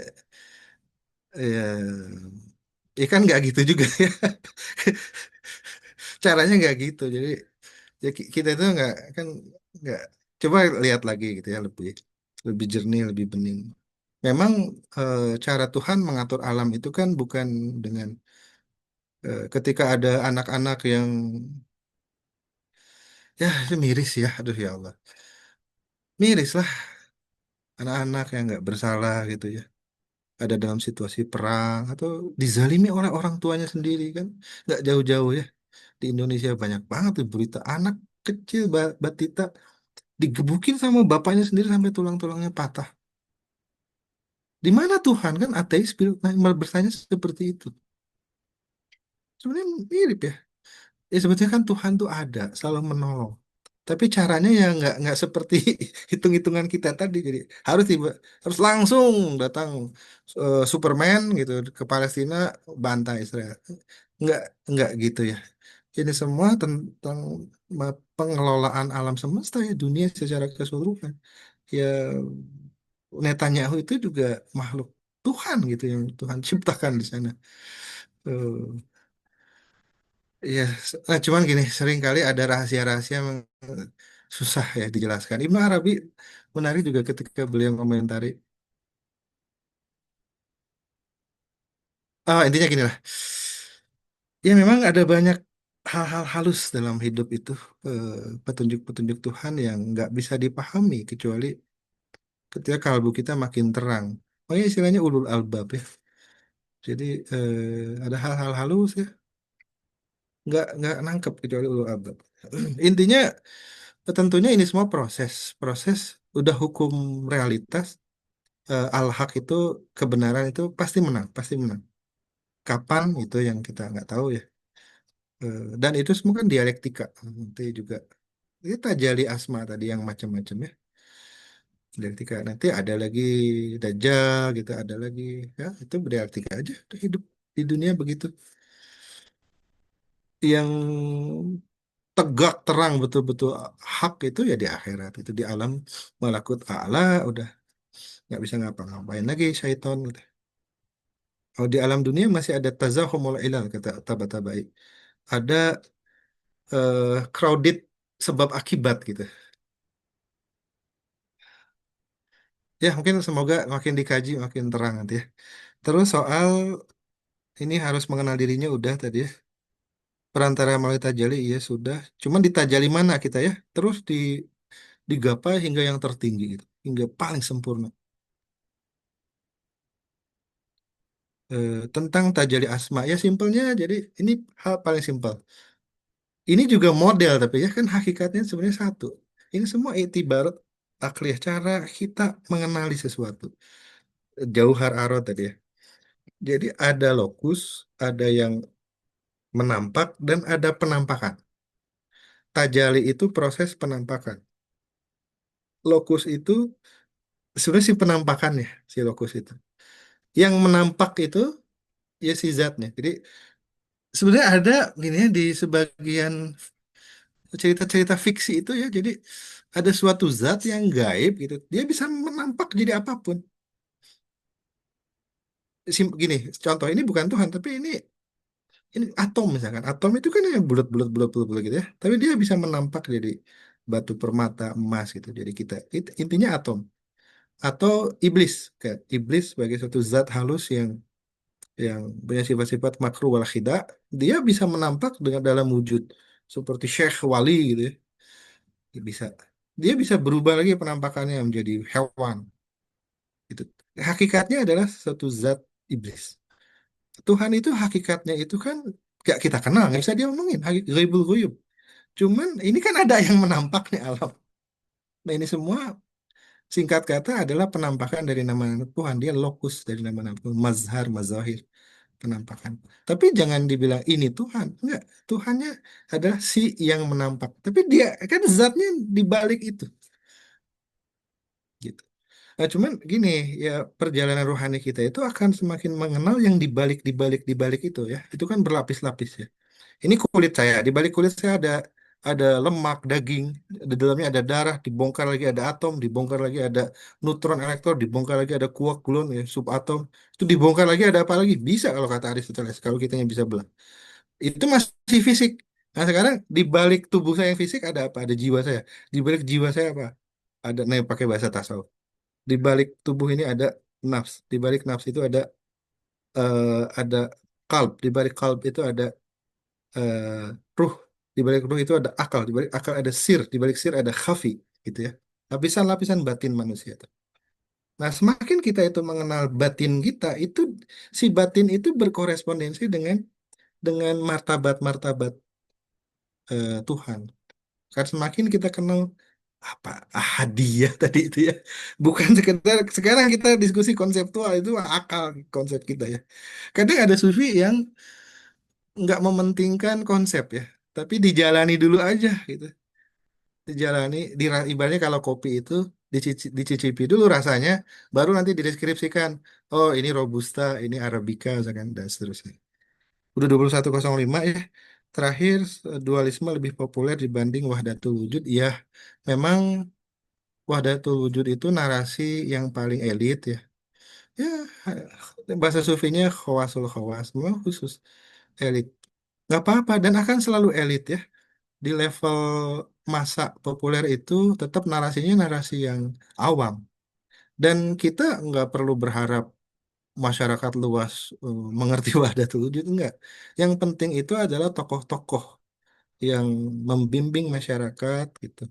ya kan nggak gitu juga ya. Caranya nggak gitu. Jadi ya kita itu nggak coba lihat lagi gitu ya lebih lebih jernih, lebih bening. Memang cara Tuhan mengatur alam itu kan bukan dengan ketika ada anak-anak yang ya itu miris ya, aduh ya Allah, miris lah anak-anak yang nggak bersalah gitu ya. Ada dalam situasi perang atau dizalimi oleh orang tuanya sendiri kan, nggak jauh-jauh ya. Di Indonesia banyak banget tuh berita anak kecil batita digebukin sama bapaknya sendiri sampai tulang-tulangnya patah. Di mana Tuhan? Kan ateis bertanya seperti itu. Sebenarnya mirip ya. Ya sebetulnya kan Tuhan tuh ada, selalu menolong. Tapi caranya ya nggak seperti hitung-hitungan kita tadi. Jadi harus langsung datang Superman gitu ke Palestina bantai Israel. Nggak nggak gitu ya. Ini semua tentang pengelolaan alam semesta ya dunia secara keseluruhan. Ya Netanyahu itu juga makhluk Tuhan gitu yang Tuhan ciptakan di sana. Eh, Iya, cuman gini, sering kali ada rahasia-rahasia yang susah ya dijelaskan. Ibnu Arabi menarik juga ketika beliau komentari. Intinya gini lah. Ya memang ada banyak hal-hal halus dalam hidup itu, eh, petunjuk-petunjuk Tuhan yang nggak bisa dipahami kecuali ketika kalbu kita makin terang. Oh ya istilahnya ulul albab ya. Jadi ada hal-hal halus ya, nggak nangkep kecuali ulul albab. Intinya tentunya ini semua proses, proses udah hukum realitas. Al-haq itu kebenaran itu pasti menang, pasti menang. Kapan itu yang kita nggak tahu ya. Dan itu semua kan dialektika. Nanti juga kita jali asma tadi yang macam-macam ya. Dialektika. Nanti ada lagi dajjal gitu, ada lagi ya itu berdialektika aja. Udah hidup di dunia begitu. Yang tegak terang betul-betul hak itu ya di akhirat itu di alam malakut a'la udah nggak bisa ngapa-ngapain lagi syaiton gitu. Oh, di alam dunia masih ada tazahumul ilal kata Tabatabai. Ada crowded sebab akibat gitu. Ya, mungkin semoga makin dikaji makin terang nanti ya. Terus soal ini harus mengenal dirinya udah tadi ya. Perantara melalui tajali iya sudah. Cuman ditajali mana kita ya? Terus digapai hingga yang tertinggi gitu. Hingga paling sempurna. Tentang tajali asma ya simpelnya jadi ini hal paling simpel. Ini juga model tapi ya kan hakikatnya sebenarnya satu. Ini semua itibarat takliyah cara kita mengenali sesuatu. Jauhar arot tadi ya. Jadi ada lokus, ada yang menampak dan ada penampakan. Tajali itu proses penampakan. Lokus itu sebenarnya si penampakannya, si lokus itu. Yang menampak itu ya si zatnya. Jadi sebenarnya ada gini ya di sebagian cerita-cerita fiksi itu ya. Jadi ada suatu zat yang gaib gitu. Dia bisa menampak jadi apapun. Gini, contoh ini bukan Tuhan, tapi ini atom misalkan. Atom itu kan yang bulat-bulat gitu ya. Tapi dia bisa menampak jadi batu permata, emas gitu. Jadi intinya atom. Atau iblis, kan? Iblis sebagai suatu zat halus yang punya sifat-sifat makruh wal khida, dia bisa menampak dengan dalam wujud seperti syekh wali gitu ya. Dia bisa dia bisa berubah lagi penampakannya menjadi hewan gitu. Hakikatnya adalah satu zat iblis. Tuhan itu hakikatnya itu kan gak kita kenal, nggak bisa dia omongin. Ghaibul ghuyub. Cuman ini kan ada yang menampak nih alam. Nah ini semua singkat kata adalah penampakan dari nama Tuhan. Dia lokus dari nama Tuhan. Mazhar, mazahir, penampakan. Tapi jangan dibilang ini Tuhan. Enggak, Tuhannya adalah si yang menampak. Tapi dia kan zatnya di balik itu. Gitu. Nah, cuman gini, ya perjalanan rohani kita itu akan semakin mengenal yang di balik itu ya. Itu kan berlapis-lapis ya. Ini kulit saya, di balik kulit saya ada lemak, daging, di dalamnya ada darah, dibongkar lagi ada atom, dibongkar lagi ada neutron, elektron, dibongkar lagi ada kuark, gluon, ya, subatom. Itu dibongkar lagi ada apa lagi? Bisa kalau kata Aristoteles, kalau kitanya bisa belah. Itu masih fisik. Nah, sekarang di balik tubuh saya yang fisik ada apa? Ada jiwa saya. Di balik jiwa saya apa? Ada, nih pakai bahasa tasawuf. Di balik tubuh ini ada nafs. Di balik nafs itu ada kalb. Di balik kalb itu ada eh, ruh, di balik ruh itu ada akal, di balik akal ada sir, di balik sir ada khafi gitu ya, lapisan-lapisan batin manusia itu. Nah semakin kita itu mengenal batin kita itu, si batin itu berkorespondensi dengan martabat-martabat Tuhan. Karena semakin kita kenal apa hadiah tadi itu ya. Bukan sekedar sekarang kita diskusi konseptual itu akal konsep kita ya. Kadang ada sufi yang nggak mementingkan konsep ya, tapi dijalani dulu aja gitu. Dijalani, ibaratnya kalau kopi itu dicicipi dulu rasanya, baru nanti dideskripsikan. Oh ini robusta, ini arabica, misalkan dan seterusnya. Udah 2105 ya. Terakhir, dualisme lebih populer dibanding wahdatul wujud. Iya, memang wahdatul wujud itu narasi yang paling elit ya. Ya, bahasa sufinya khawasul khawas, memang khusus elit. Nggak apa-apa, dan akan selalu elit ya. Di level masa populer itu tetap narasinya narasi yang awam. Dan kita nggak perlu berharap masyarakat luas mengerti wahdatul wujud, enggak. Yang penting itu adalah tokoh-tokoh yang membimbing masyarakat gitu,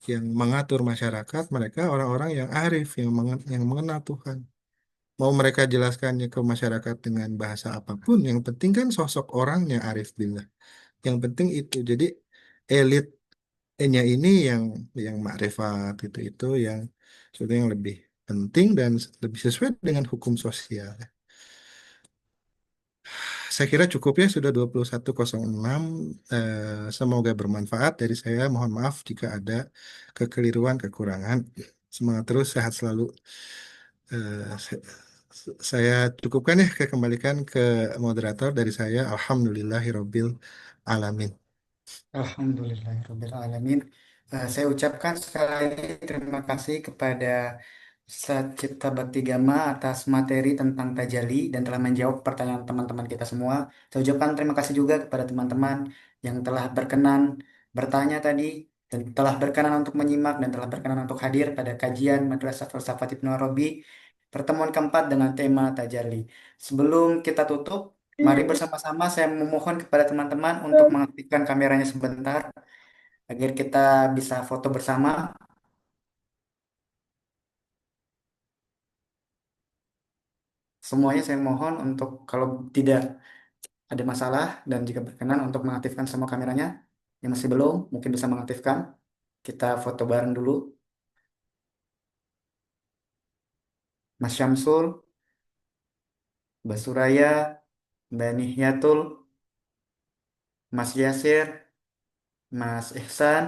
yang mengatur masyarakat, mereka orang-orang yang arif, yang mengenal Tuhan. Mau mereka jelaskannya ke masyarakat dengan bahasa apapun, yang penting kan sosok orangnya arif billah. Yang penting itu. Jadi elitnya ini yang makrifat itu yang sesuatu yang lebih penting dan lebih sesuai dengan hukum sosial. Saya kira cukup ya, sudah 21.06. Semoga bermanfaat dari saya. Mohon maaf jika ada kekeliruan, kekurangan. Semangat terus, sehat selalu. Eh, se- saya cukupkan ya, kembalikan ke moderator dari saya. Alhamdulillahirabbil alamin. Alhamdulillahirrahmanirrahim. Saya ucapkan sekali lagi terima kasih kepada Ustadz Cipta Bakti Gama atas materi tentang Tajali dan telah menjawab pertanyaan teman-teman kita semua. Saya ucapkan terima kasih juga kepada teman-teman yang telah berkenan bertanya tadi dan telah berkenan untuk menyimak dan telah berkenan untuk hadir pada kajian Madrasah Filsafat Ibnu Arabi pertemuan keempat dengan tema Tajali. Sebelum kita tutup, mari bersama-sama saya memohon kepada teman-teman untuk mengaktifkan kameranya sebentar agar kita bisa foto bersama. Semuanya saya mohon untuk kalau tidak ada masalah dan jika berkenan untuk mengaktifkan semua kameranya. Yang masih belum mungkin bisa mengaktifkan. Kita foto bareng dulu. Mas Syamsul, Mbak Suraya, Mbak Nihyatul, Mas Yasir, Mas Ihsan,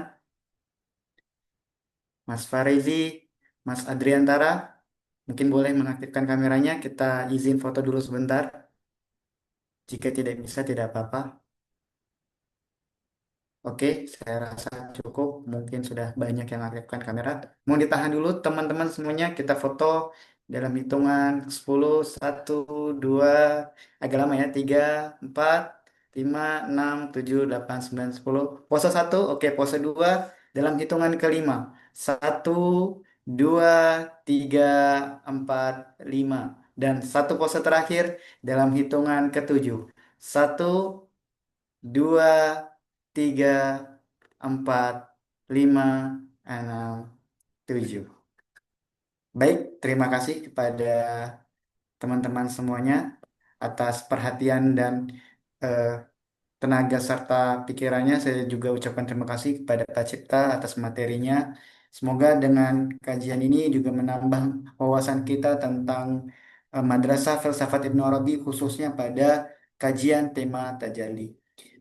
Mas Farezi, Mas Adriantara. Mungkin boleh mengaktifkan kameranya. Kita izin foto dulu sebentar. Jika tidak bisa, tidak apa-apa. Oke, saya rasa cukup. Mungkin sudah banyak yang aktifkan kamera. Mau ditahan dulu teman-teman semuanya. Kita foto dalam hitungan 10, 1, 2, agak lama ya. 3, 4, 5, 6, 7, 8, 9, 10. Pose 1, oke. Pose 2 dalam hitungan kelima. 1, 2, 3, 4, 5. Dan satu pose terakhir dalam hitungan ketujuh. 1, 2, 3, 4, 5, 6, 7. Baik, terima kasih kepada teman-teman semuanya atas perhatian dan eh, tenaga serta pikirannya. Saya juga ucapkan terima kasih kepada Pak Cipta atas materinya. Semoga dengan kajian ini juga menambah wawasan kita tentang Madrasah Filsafat Ibnu Arabi khususnya pada kajian tema Tajalli.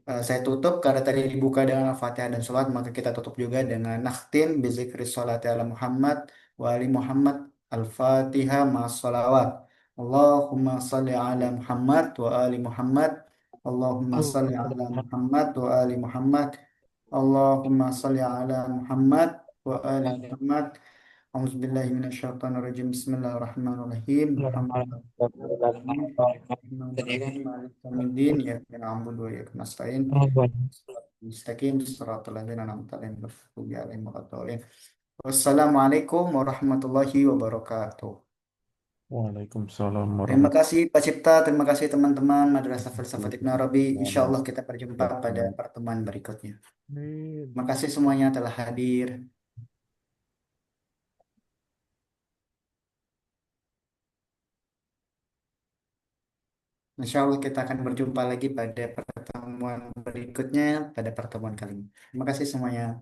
Saya tutup karena tadi dibuka dengan Al-Fatihah dan sholat, maka kita tutup juga dengan nakhtim bizikri sholati ala Muhammad wa ali Muhammad. Al-Fatihah ma sholawat. Allahumma salli ala Muhammad wa ali Muhammad. Allahumma salli ala Muhammad wa ali Muhammad. Allahumma salli ala Muhammad wa ali Muhammad. A'udzubillahi minasyaitonirrajim. Bismillahirrahmanirrahim. Alhamdulillahirrahmanirrahim. Rahmanirrahim. Maliki yaumiddin. Iyyaka na'budu wa iyyaka nasta'in. Mustaqim shiratal ladzina an'amta 'alaihim ghairil maghdubi 'alaihim waladdallin. Wassalamualaikum warahmatullahi wabarakatuh. Waalaikumsalam Terima warahmatullahi kasih Pak Cipta, terima kasih teman-teman Madrasah Filsafat Ibnu Arabi. Insya Allah kita berjumpa pada wabarakatuh. pertemuan berikutnya. Amin. Terima kasih semuanya telah hadir. Insya Allah kita akan berjumpa lagi pada pertemuan berikutnya pada pertemuan kali ini. Terima kasih semuanya.